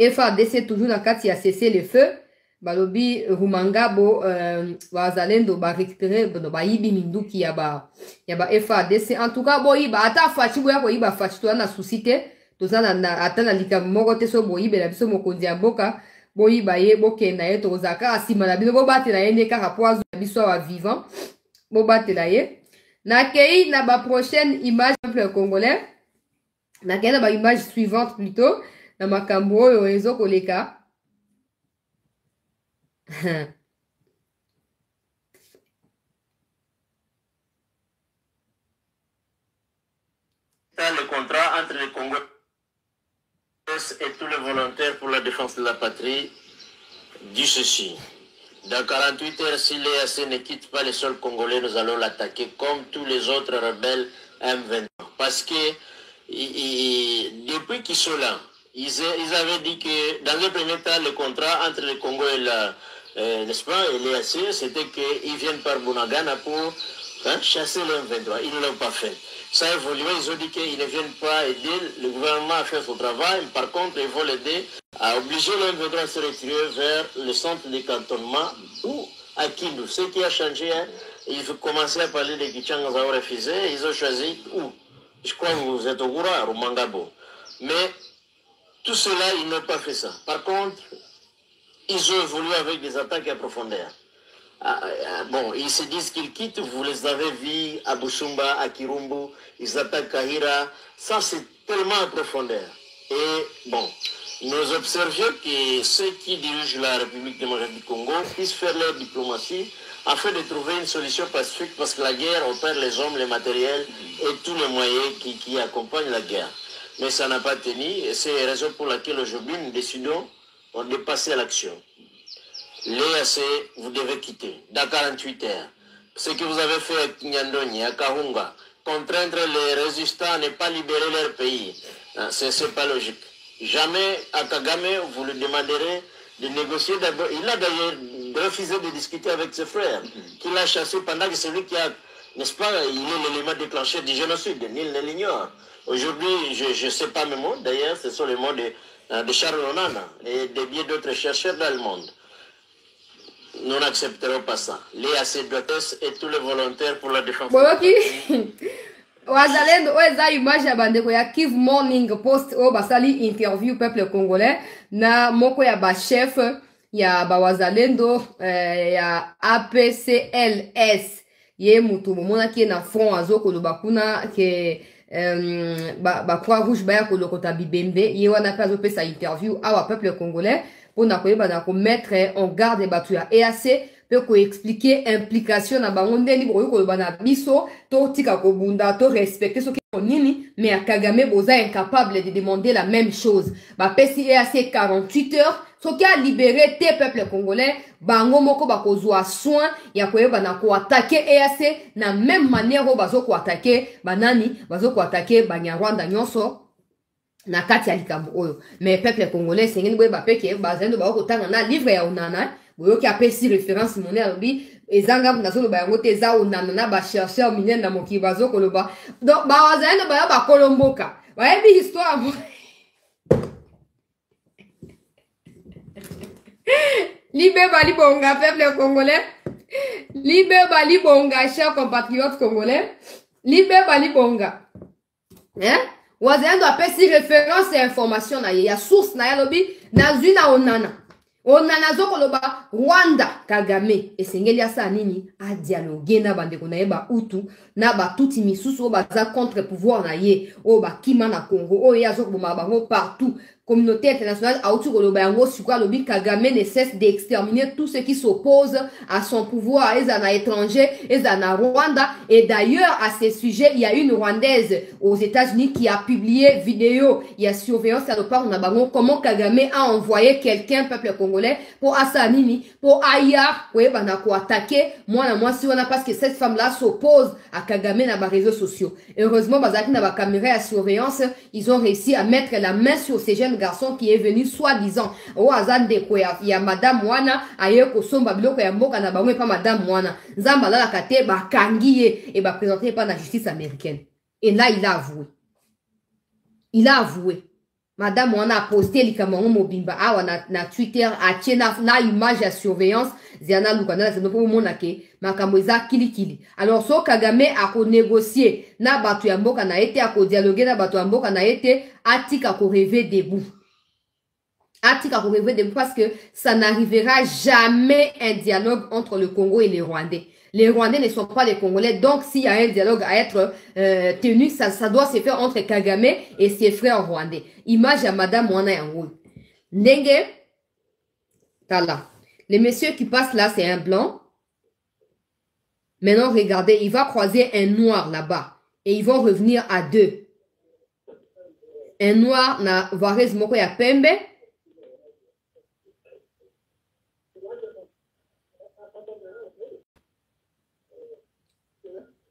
Speaker 1: FARDC toujours dans quatre il a cessé le feu balobi rumanga bo wazalendo ba récupérer no ba yibi minduki ya ba FARDC en tout cas bo yiba ata fachi bo ya ko yiba fachi to na susite to zana na ata na lika moko te so bo yibe la biso mokonzi ya boka bo yiba ye bo kenda ye to zaka asima na bino bo batela ye ne kaka poazo biso wa vivant bo batela ye Nakei na ba prochaine image peuple congolais. Nakei na ba image suivante plutôt. Na makambo oyo ezokoleka.
Speaker 4: Le contrat entre le Congo et tous les volontaires pour la défense de la patrie dit ceci. Dans 48 heures, si l'EAC ne quitte pas les sols congolais, nous allons l'attaquer comme tous les autres rebelles M23. Parce que depuis qu'ils sont là, ils avaient dit que dans le premier temps, le contrat entre le Congo et l'EAC, c'était qu'ils viennent par Bunagana pour chasser le M23. Ils ne l'ont pas fait. Ça a évolué, ils ont dit qu'ils ne viennent pas aider le gouvernement à faire son travail. Par contre, ils vont l'aider à obliger le M23 à se retirer vers le centre de cantonnement ou à Kindu. Ce qui a changé, ils ont commencé à parler de Kichanga, ils ont refusé, ils ont choisi où? Je crois que vous êtes au Goura, au Mangabo. Mais tout cela, ils n'ont pas fait ça. Par contre, ils ont évolué avec des attaques à profondeur. Bon, ils se disent qu'ils quittent, vous les avez vus à Bushumba, à Kirumbu, ils attaquent Kahira, ça c'est tellement en profondeur. Et bon, nous observions que ceux qui dirigent la République démocratique du Congo puissent faire leur diplomatie afin de trouver une solution pacifique parce que la guerre, on perd les hommes, les matériels et tous les moyens qui accompagnent la guerre. Mais ça n'a pas tenu et c'est la raison pour laquelle aujourd'hui nous décidons de passer à l'action. L'EAC, vous devez quitter dans 48 heures. Ce que vous avez fait à Nyandoni, à Kahunga, contraindre les résistants à ne pas libérer leur pays, ce n'est pas logique. Jamais à Kagame, vous le demanderez de négocier d'abord. Il a d'ailleurs refusé de discuter avec ses frères, qu'il a chassé pendant que celui qui a, n'est-ce pas, il est l'élément déclencheur du génocide, nul ne l'ignore. Aujourd'hui, je ne sais pas mes mots, d'ailleurs, ce sont les mots de Charles Onana et de bien d'autres chercheurs dans le monde. Nous n'accepterons pas ça. L'EAC doit être et tous les volontaires pour la défense.
Speaker 1: Wazalendo oza image ya bandeko ya Kivu Morning Post o basali interview peuple congolais na moko ya ba chef ya ba wazalendo ya APCLS ye mutu momona ki na front azoko lo bakuna ke ba Croix Rouge ba ya ko lokota bibembe ye wana pa zo pesa interview awa peuple congolais pour na koyeba na ko mettre en garde batu ya EAC peut ko expliquer implication na bango ndeni boyo ko bana biso to tika ko bunda to respecter ce qui nini mais à Kagame boza incapable de demander la même chose ba pesi EAC 48 heures ce qui a libéré tes peuples congolais bango moko ba ko zwa soin ya koyeba na ko attaquer EAC na même manière o bazo ko attaquer banani bazo ko attaquer Banyarwanda nyonso na kati ya likambo oyo mais peuple congolais sengeni boye ba peke bazendo ba ko tanga na livre ya Onana boyo ki apesi référence monnaie alobi ezanga nazo ba yango te za Onana na ba chercheur minene na moki bazo koloba donc ba wazendo ba kolomboka ba yebi histoire Libe bali bonga peuple congolais Libe bali bonga chers compatriotes congolais Libe bali bonga hein wazendo apesi référence et information na ye ya source na yalobi na zina Onana Onana zokoloba Rwanda Kagame esengeli asa nini a dialoguer na bandeko na ye ba utu na ba tuti misusu o baza contre pouvoir na ye o ba kima na Congo o ya zokoboma bango partout communauté internationale a outu koloba yango sukwa lobi Kagame ne cesse d'exterminer tout ce qui s'oppose à son pouvoir ezana étranger ezana Rwanda et d'ailleurs à ce sujet il y a une Rwandaise aux États-Unis qui a publié vidéo il y a surveillance à l'opart na bango comment Kagame a envoyé quelqu'un peuple congolais pour Asanini pour Aya ouais bana ko attaquer moi si on a parce que cette femme là s'oppose à Kagame na ba réseaux sociaux heureusement bazaki na ba caméra à surveillance ils ont réussi à mettre la main sur ces jeunes garçon qui est venu soi-disant au hasard de quoi il y a madame Wana aye ko somba biloko ya mboka na bango pas madame Wana nzamba la kate ba kangiye et ba présenter par la justice américaine et là il a avoué madame Wana a posté likamango mobimba awa na Twitter a tiena na image à surveillance ziana lukana c'est no pour monake makambo eza kilikili alors so Kagame a ko négocier na batu ya mboka na été a ko dialoguer na batu ya mboka na été atika ko rêver debout parce que ça n'arrivera jamais un dialogue entre le Congo et les Rwandais. Les Rwandais ne sont pas les Congolais, donc s'il y a un dialogue à être tenu, ça doit se faire entre Kagame et ses frères rwandais. Image à Madame Wana Yangoul. Ndenge, tala. Le monsieur qui passe là, c'est un blanc. Maintenant, regardez, il va croiser un noir là-bas. Et ils vont revenir à deux. Un noir na varez moko ya pembe.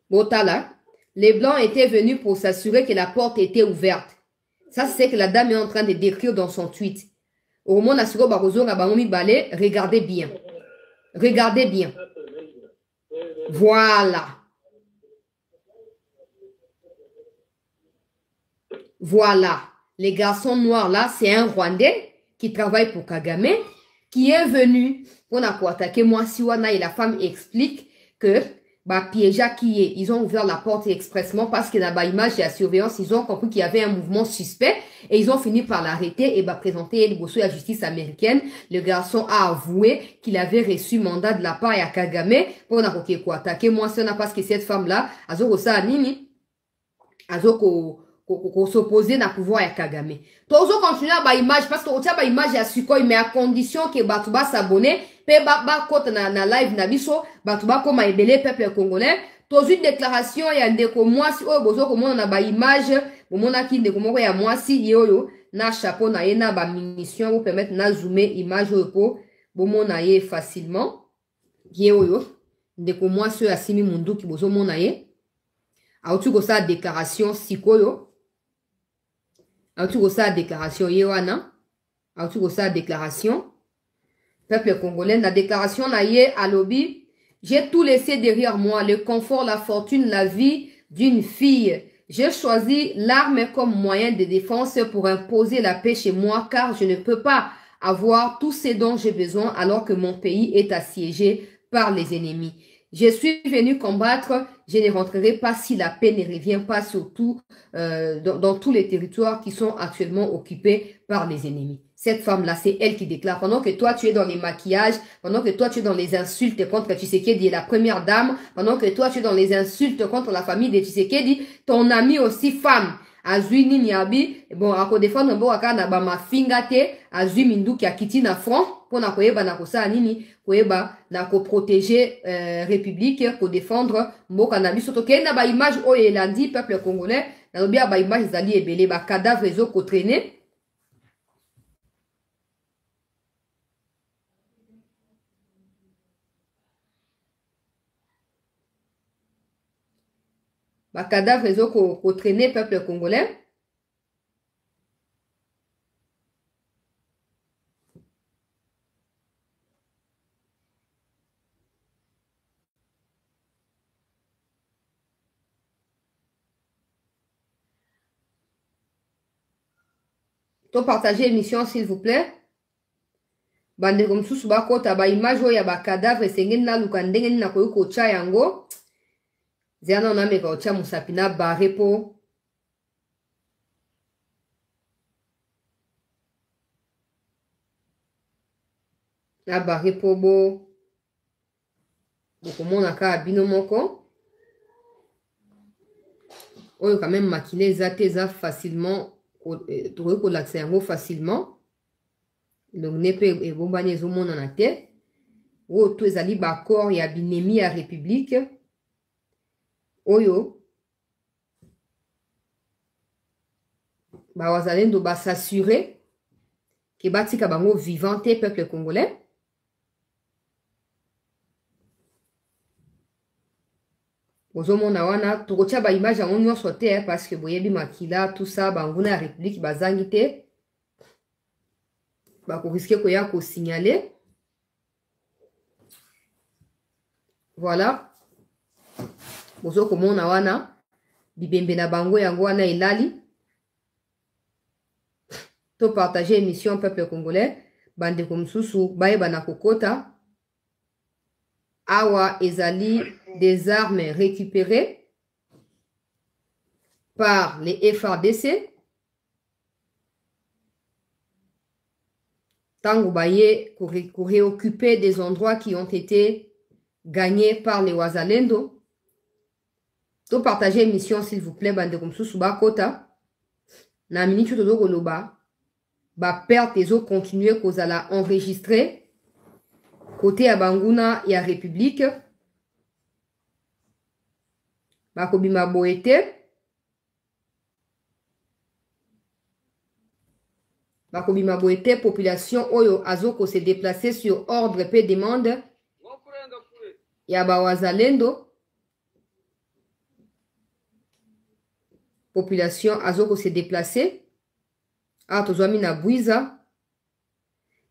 Speaker 1: Botala, les blancs étaient venus pour s'assurer que la porte était ouverte. Ça, c'est ce que la dame est en train de décrire dans son tweet. Au moment où Barozo balé, regardez bien. Regardez bien. Voilà. Voilà. Les garçons noirs là, c'est un Rwandais qui travaille pour Kagame, qui est venu pour attaquer moi Siwana et la femme explique que piéja qui est, ils ont ouvert la porte expressement parce que dans la image de la surveillance, ils ont compris qu'il y avait un mouvement suspect et ils ont fini par l'arrêter et présenter le bosso à la justice américaine. Le garçon a avoué qu'il avait reçu mandat de la part de Kagame pour attaquer moi Siwana parce que cette femme là, s'opposer na pouvoir ya Kagame. Tozo continuer à image parce que on tient image ya Sukhoi mais à condition que batuba s'abonner pe ba kote na live na biso batuba comme ebele peuple congolais. Tozo une déclaration ya ndeko mwasi oyo bozo komona na ba image bomona ki ndeko moko ya mwasi yoyo na chapeau na ye na ba munition pour permettre na zoomer image oyo po bomona ye facilement. Yoyo ndeko mwasi oyo asimi munduki bozo mona ye. Autu ko sa déclaration sikoyo. Autu ko sa déclaration yewana. Autu ko sa déclaration. Peuple congolais, la déclaration na ye à lobby. J'ai tout laissé derrière moi, le confort, la fortune, la vie d'une fille. J'ai choisi l'arme comme moyen de défense pour imposer la paix chez moi car je ne peux pas avoir tout ce dont j'ai besoin alors que mon pays est assiégé par les ennemis. Je suis venu combattre, je ne rentrerai pas si la paix ne revient pas surtout dans tous les territoires qui sont actuellement occupés par les ennemis. Cette femme-là, c'est elle qui déclare. Pendant que toi, tu es dans les maquillages, pendant que toi, tu es dans les insultes contre Tshisekedi et la première dame, pendant que toi, tu es dans les insultes contre la famille de Tshisekedi, ton ami aussi femme, azui nini abi, bon, ako défendre mbo aka na ba mafinga te, azui minduki akiti na front, pour na koyeba na kosa nini, koyeba na ko protéger république, pour défendre mbo kanabi, surtout que na ba image oyo elandi, peuple congolais, na lobia ba image zali ebele, ba cadavre ezo ko traîner. Ba cadavre ezo ko traîner, peuple congolais. To partager l'émission s'il vous plaît. Bande comme sous ba kota ba image ya ba cadavre sengeni na luka ndenge na koyoko cha yango. Ziana na meka ocha musapina bare po. Na bare po bo. Bokomona ka bino moko. Oyo quand même maquiller za facilement. Trouver pour l'accès facilement. Donc nepe et bombane zomona na te. Ou to ezali ba corps ya binemi ya république. Oyo ba wazalendo ba s'assurer que batika bango vivante peuple congolais. Ozomona wana tokotia ba image yango nyonso te parce que boyebi makila tout ça banguna ya république bazangi te ba ko risquer ko ya ko signaler. Voilà. Bozo komona wana bibembe na bango yango wana elali. To partager émission peuple congolais bande komsusu bayeba na kokota. Awa ezali des armes récupérées par les FARDC. Tango baye réoccuper des endroits qui ont été gagnés par les Wazalendo. To partager émission s'il vous plaît bande comme sous bakota. Na minute to do koloba. Ba perte ezo continuer kozala enregistrer. Côté ya Banguna ya République. Ba kobima boete. Bakobima boete population oyo azoko se déplacer sur ordre pe demande ya ba Wazalendo. Population azoko se déplacer. A tozwami na Bwiza.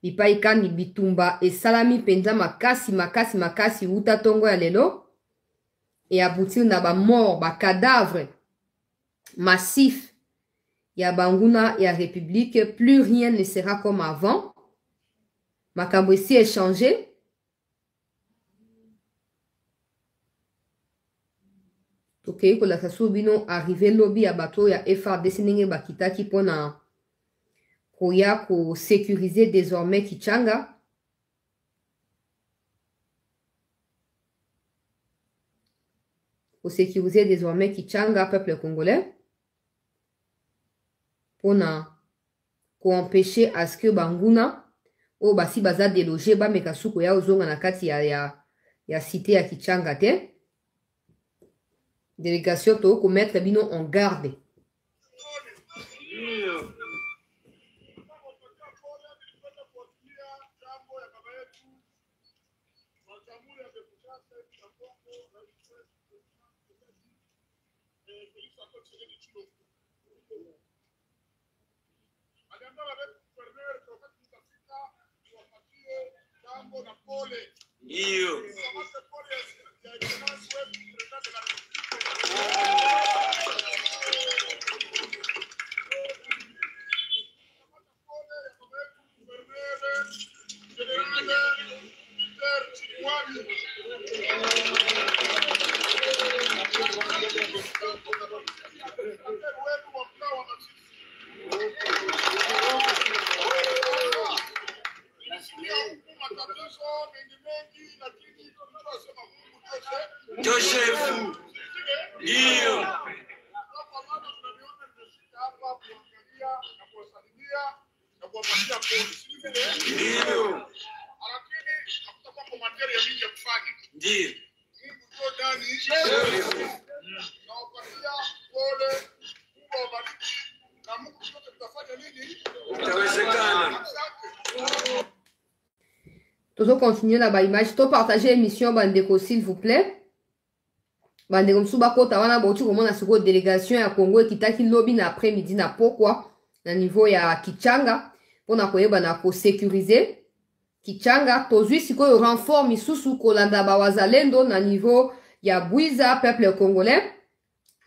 Speaker 1: Bipai kani bitumba e salami penza makasi uta tongo ya lelo. Et aboutir na ba mort, ba cadavre massif. Ya Banguna ya République, plus rien ne sera comme avant. Makambo ici est changé. Ok, ko la kasubino arrivé lobby ya bato ya FRDC nenge bakitaki pona koya ko sécuriser désormais Kichanga. Ko sécuriser désormais Kichanga, peuple congolais. Pour empêcher à ce que Banguna ou basi baza déloger ba mekasuko ya ozonga na kati ya cité ya Kichanga te. Délégation to ko mettre bino en garde. Toujours continuer la image. To partager l'émission Bandeko s'il vous plaît. Bandeko Msubako tawana bauti comment na siko délégation ya Congo kitaki lobby na après-midi na pourquoi na niveau ya Kichanga pour na koyeba na ko sécuriser Kichanga tozui siko yo renfort misusu kolanda ba Wazalendo na niveau ya Bwiza peuple congolais.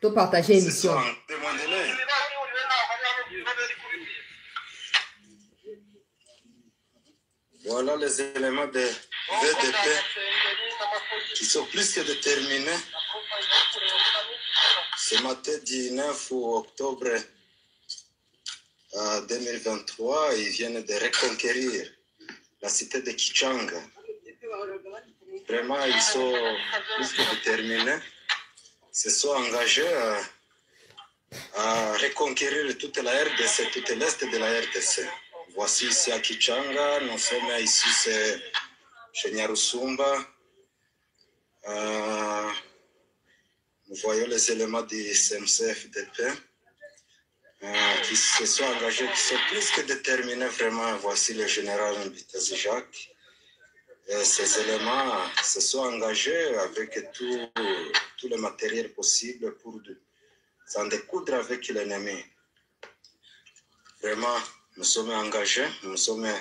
Speaker 1: To partager l'émission.
Speaker 5: Voilà les éléments de VDP qui sont plus que déterminés. Ce matin 19 octobre 2023, ils viennent de reconquérir la cité de Kichanga. Vraiment, ils sont plus que déterminés. Ils se sont engagés à reconquérir toute la RDC, tout l'est de la RDC. Voici ici à Kichanga, nous sommes ici, c'est chez Nyarusumba. Nous voyons les éléments du CMC-FDP qui se sont engagés, qui sont plus que déterminés vraiment. Voici le général Mbitazi Jacques. Et ces éléments se sont engagés avec tout le matériel possible pour s'en découdre avec l'ennemi. Vraiment, nous sommes engagés, nous sommes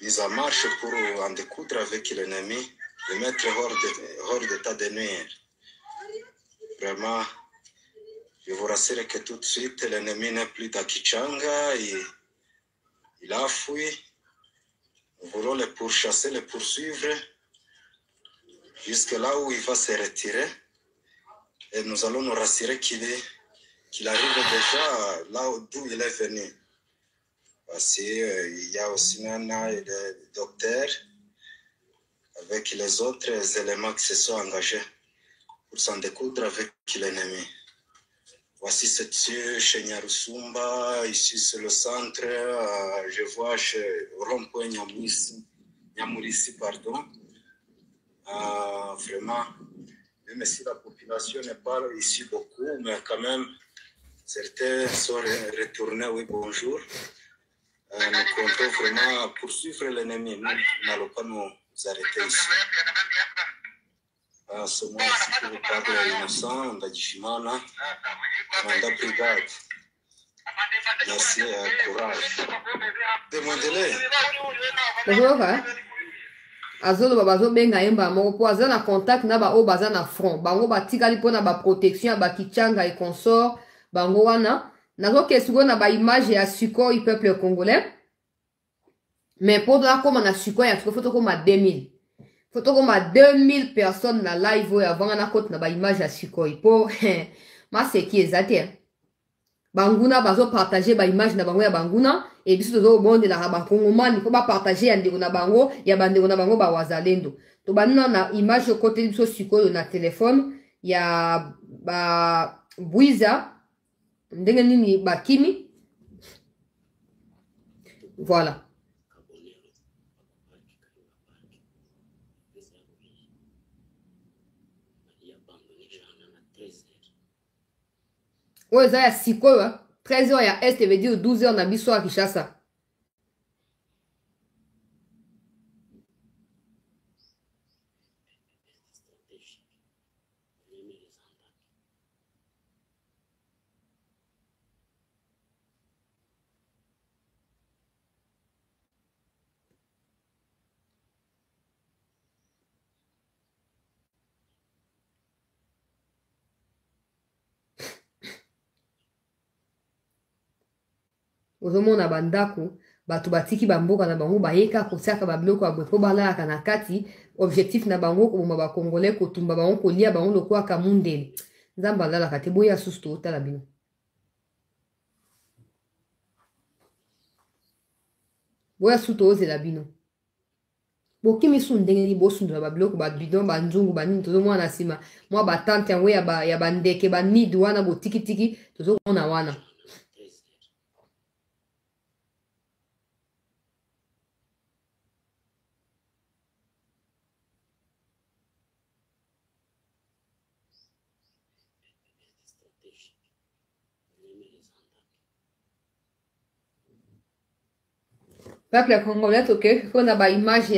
Speaker 5: mis en marche pour en découdre avec l'ennemi, le mettre hors d'état de nuire. Vraiment, je vous rassure que tout de suite, l'ennemi n'est plus dans Kichanga, il a fui. Nous voulons le pourchasser, le poursuivre jusque là où il va se retirer. Et nous allons nous rassurer qu'il arrive déjà là d'où il est venu. Voici, il y a aussi Nana et le docteur avec les autres éléments qui se sont engagés pour s'en découdre avec l'ennemi. Voici cette chez Nyarusumba, ici c'est le centre, je vois chez Rond-Point Nyamourissi, pardon. Vraiment, même si la population n'est pas ici beaucoup, mais quand même, certains sont retournés, oui, bonjour. Nous comptons vraiment poursuivre l'ennemi, nous n'allons pas nous arrêter ici. C'est moi ici qui vous parle innocent, Ndajishimana, commandant brigade. Merci, courage. Demandez-les.
Speaker 1: Bonjour, hein? Azolo bazo benga yemba moko po aza na contact na ba o baza na front bango batikali pona ba protection ba kichanga et consort bango wana nazo kesugo na ba image ya Sukhoi peuple congolais mais pour la comme na Sukhoi ya photo comme 2000 photo comme 2000 personnes na live oyo avant na côté na ba image ya Sukhoi po ma c'est qui ezate banguna bazo partager ba image na bango ya banguna et biso tozo bonde la ba kongomani ko ba partager ya ndeko na bango ya bandeko na bango ba wazalendo to banina na image côté biso Sukhoi na téléphone ya ba Bwiza ndenge nini ba Kimi voilà. Ouais, ça y a Sukhoi, 13h ya Est, veut dire 12h na biso à Kinshasa. Ozomona bandako bato batiki bamboka na bango bayeka kosiaka babiloko ya bwepo balalaka na kati objectif na bango koboma bakongolais kotumba bango kolia bango lokwaka mundele nzambe alalaka te boya susu tootala bino boya susu toozela bino bokimi su ndenge nini bosundula babiloko babidon banzungu banini tozomona na nsima mwa batante yango ya bandeke banidi wana botikitiki tozomona wana. Peuple congolais, ok, on a ba image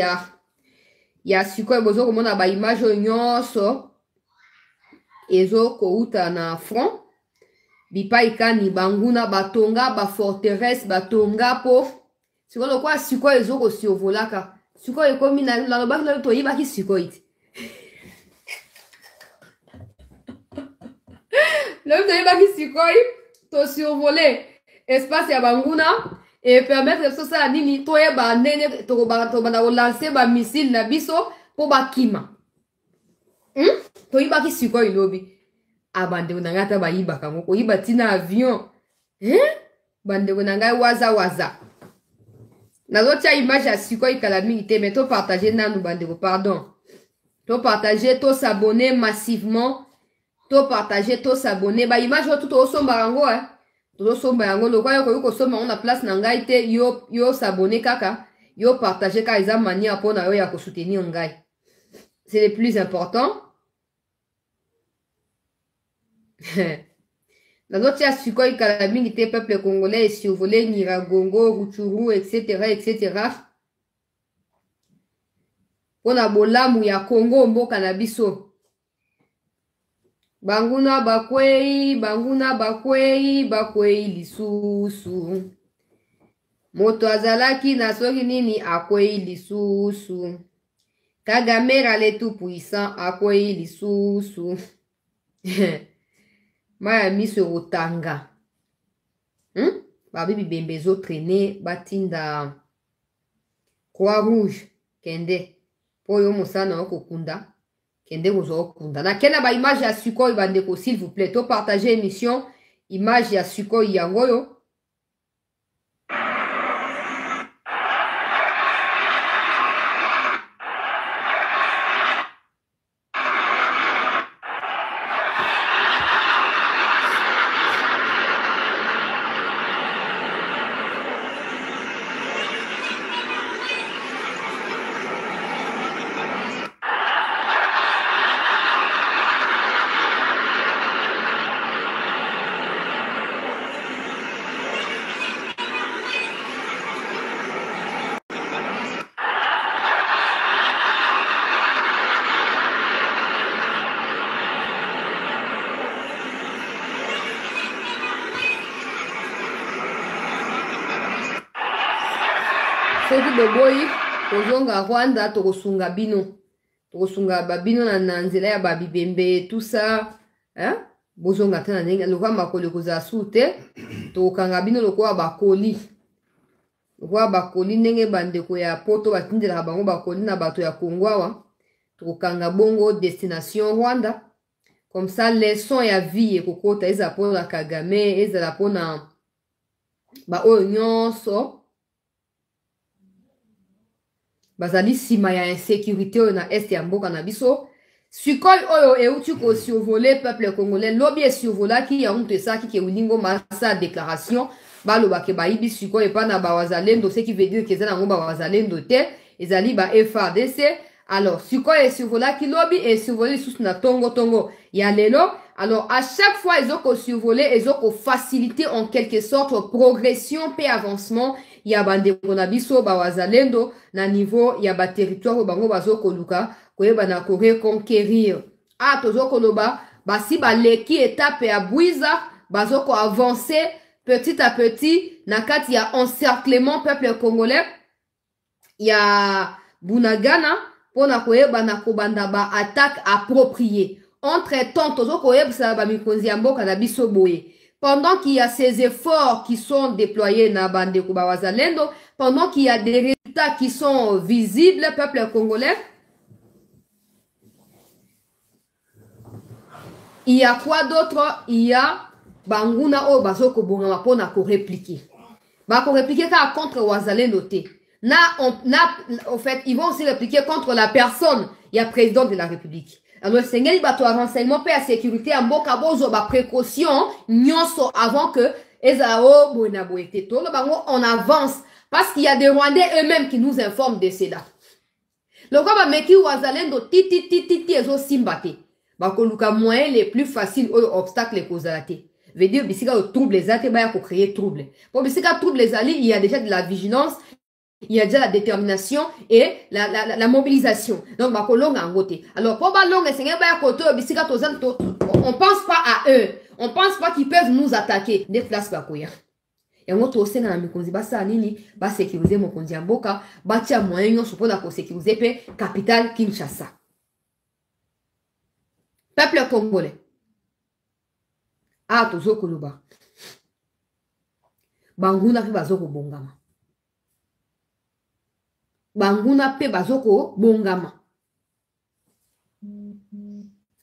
Speaker 1: ya Sukhoi bozo komona ba image nyonso ezo kouta na front bipa ikani banguna batonga ba forteresse batonga po sikoyo kwa Sukhoi ezo ko siovolaka Sukhoi ekomi na lobaki na to yibaki Sukhoi le to yibaki Sukhoi to siovoler espace ya banguna et permettre que ça nini toye ba nene to ba lancer ba missile na biso po ba kima to yiba ki Sukhoi lobi abande unangata ba yiba kango ko yiba tina avion bande unangai waza nazo tia image ya Sukhoi kala mingi te mais to partager nanu bande ko pardon to partager to s'abonner massivement to partager to s'abonner ba image tout au somba rango Todo somba yango lokwa yo koyuko soma on a place na ngai te yo s'abonner kaka yo partager ka eza mania pona yo ya ko soutenir ngai. C'est le plus important. Na noti ya Sukhoi kala mingi te peuple congolais survolé Nyiragongo, Rutshuru etc. Pona bolamu ya Congo mboka na biso. Banguna bakwei lisusu. Moto azalaki na soki nini akwei lisusu. Kagame le tout puissant akwei lisusu. Maya miso otanga. Babibi bembezo traîner batinda Croix Rouge kende. Po yo mosana okokunda. Kende gozo kunda. Na kena ba image ya Sukhoi bandeko s'il vous plaît. To partager émission image ya Sukhoi yangoyo. soki boboyi kozonga Rwanda tokosunga bino. Tokosunga babino na nzela ya babibembe tout ça. Hein? Bozonga tana ndenge lokwa makolo koza sute tokanga bino lokwa bakoli. Lokwa bakoli ndenge bandeko ya poto batindela bango bakoli na bato ya Kongwawa. Tokanga bongo destination Rwanda. Comme ça leçon ya vie ekokota eza pona Kagame eza pona ba oyo nyonso bazali sima ya insécurité oyo na est ya mboka na biso. Sikoy oyo euti ko survoler peuple congolais lobi e survolaki ya mtu esaki ke ulingo masa déclaration baloba ke bayibi sikoy epa na bawazalendo ce qui veut dire que ezana ngo bawazalendo te ezali ba FARDC. Alors sikoy e survolaki lobi e survoler sous na tongo ya lelo. Alors à chaque fois ils ont ko survoler ils ont ko faciliter en quelque sorte progression pe avancement ya bande konabiso bawazalendo na niveau ya ba territoire bango bazoko luka koyeba na ko reconquérir. Ah tozoko loba basi baleki étape ya Bwiza bazoko avancer petit à petit na kati ya encerclement peuple congolais ya Bunagana pona koyeba na kobanda ba attaque appropriée. Entre-temps tozoko koyeba ba mikonzi ya mboka na biso boye. Pendant qu'il y a ces efforts qui sont déployés na bande kubawazalendo, pendant qu'il y a des résultats qui sont visibles, peuple congolais, il y a quoi d'autre? Il y a banguna o bazoko bongama pona ko répliquer. Ba ko répliquer ka contre wazalendo te. En fait, ils vont aussi répliquer contre la personne, il y a président de la République. Alors, Seigneur, bato à renseignement, paix à sécurité, à mboka bozo, ba précaution, nyonso, avant que, ezao, bonaboete, to, on avance. Parce qu'il y a des Rwandais eux-mêmes qui nous informent de cela. Le roi, meki wazalendo, titi, ezo simbate. Ba koluka moyen les plus faciles, obstacles, les causalités. Veut dire, bisika, trouble les atés, ba pour créer trouble. Pour bisika, trouble les alliés, il y a déjà de la vigilance, il y a déjà la détermination et la mobilisation. Donc, on alors, pour on pense pas à eux. On pense pas qu'ils peuvent nous attaquer. Des places pas quoi. Et on to senga na mikonzi basa nini ba sécuriser mokonzi ya mboka ba tia moyen yo supona ko sécuriser pe capitale Kinshasa. Peuple congolais. Ah tozo koloba. Banguna ki bazoko bongama. Banguna pe bazoko bongama.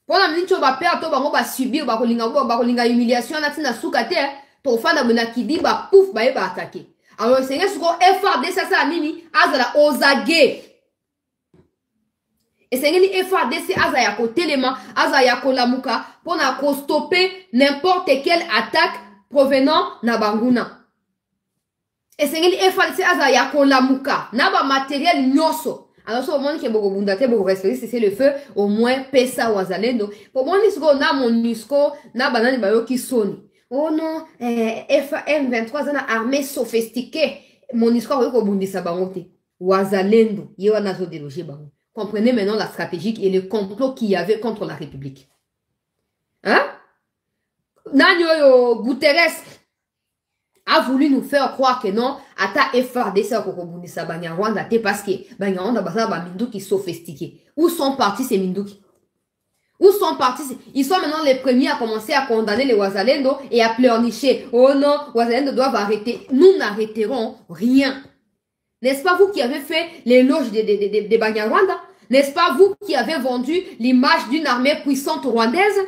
Speaker 1: Pona mnicho ba père to bango ba subir ba kolinga humiliation na tina sukate to fana mena kidi ba pouf ba eba attaquer. Alors c'est suko FARDC ça nini azala ozage. Et c'est ngeni FARDC aza ya ko telema aza ya ko lamuka pona ko stopper n'importe quelle attaque provenant na banguna. Et c'est que FARDC aza ya kolamuka na ba matériel nyoso. Alors so monde ke boko bundate boko respecter c'est le feu au moins pesa wazalendo. Pour moi ni siko na MONUSCO na banani bayo ki soni. Oh non, M23 na armée sophistiquée. MONUSCO ko bundisa bangote. Wazalendo yewa nazo déloger bango. Comprenez maintenant la stratégie et le complot qu'il y avait contre la République. Hein? Nanyo yo Guterres a voulu nous faire croire que non, ata FARDC kokobundisa banya Rwanda te parce que banya Rwanda basa ba minduki sophistiqués. Où sont partis ces minduki? Où sont partis? Ils sont maintenant les premiers à commencer à condamner les Wazalendo et à pleurnicher. Oh non, Wazalendo doivent arrêter. Nous n'arrêterons rien. N'est-ce pas vous qui avez fait l'éloge de banya Rwanda? N'est-ce pas vous qui avez vendu l'image d'une armée puissante rwandaise?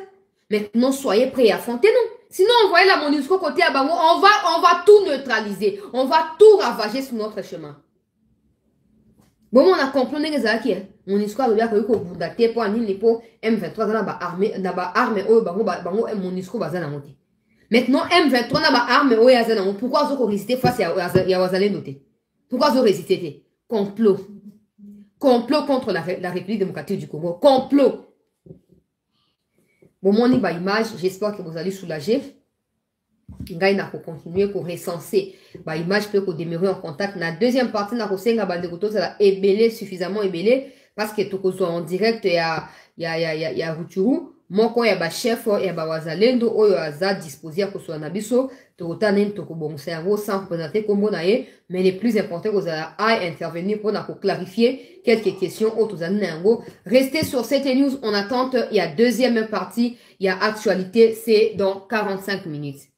Speaker 1: Maintenant, soyez prêts à affronter nous. Sinon, envoyez la MONUSCO côté à Bango, on va tout neutraliser. On va tout ravager sur notre chemin. Bon, on a compris les acquis. MONUSCO a dit que vous datez pour annuler pour M23 dans la armée au Bango et MONUSCO va monter. Maintenant, M23 dans la armée au Yazan, pourquoi vous résistez face à Wazalendo? Pourquoi vous résistez? Complot. Complot contre la République démocratique du Congo. Complot. Bon, mon image, j'espère que vous allez soulager. Ngai na continuer pour recenser ba image peut que demeurer en contact. Na deuxième partie na kosenga bande koto ça ébélé suffisamment ébélé parce que tout en direct ya Rutshuru moko ya ba chef ya ba wazalendo oyo aza disposé ko na biso tokota nini tokobongisa yango sans présenter kombo na ye, mais le plus important kozala à intervenir pour na ko clarifier quelques questions au tozali na yango. Restez sur cette news en attente, il y a deuxième partie, il y a actualité, c'est dans 45 minutes.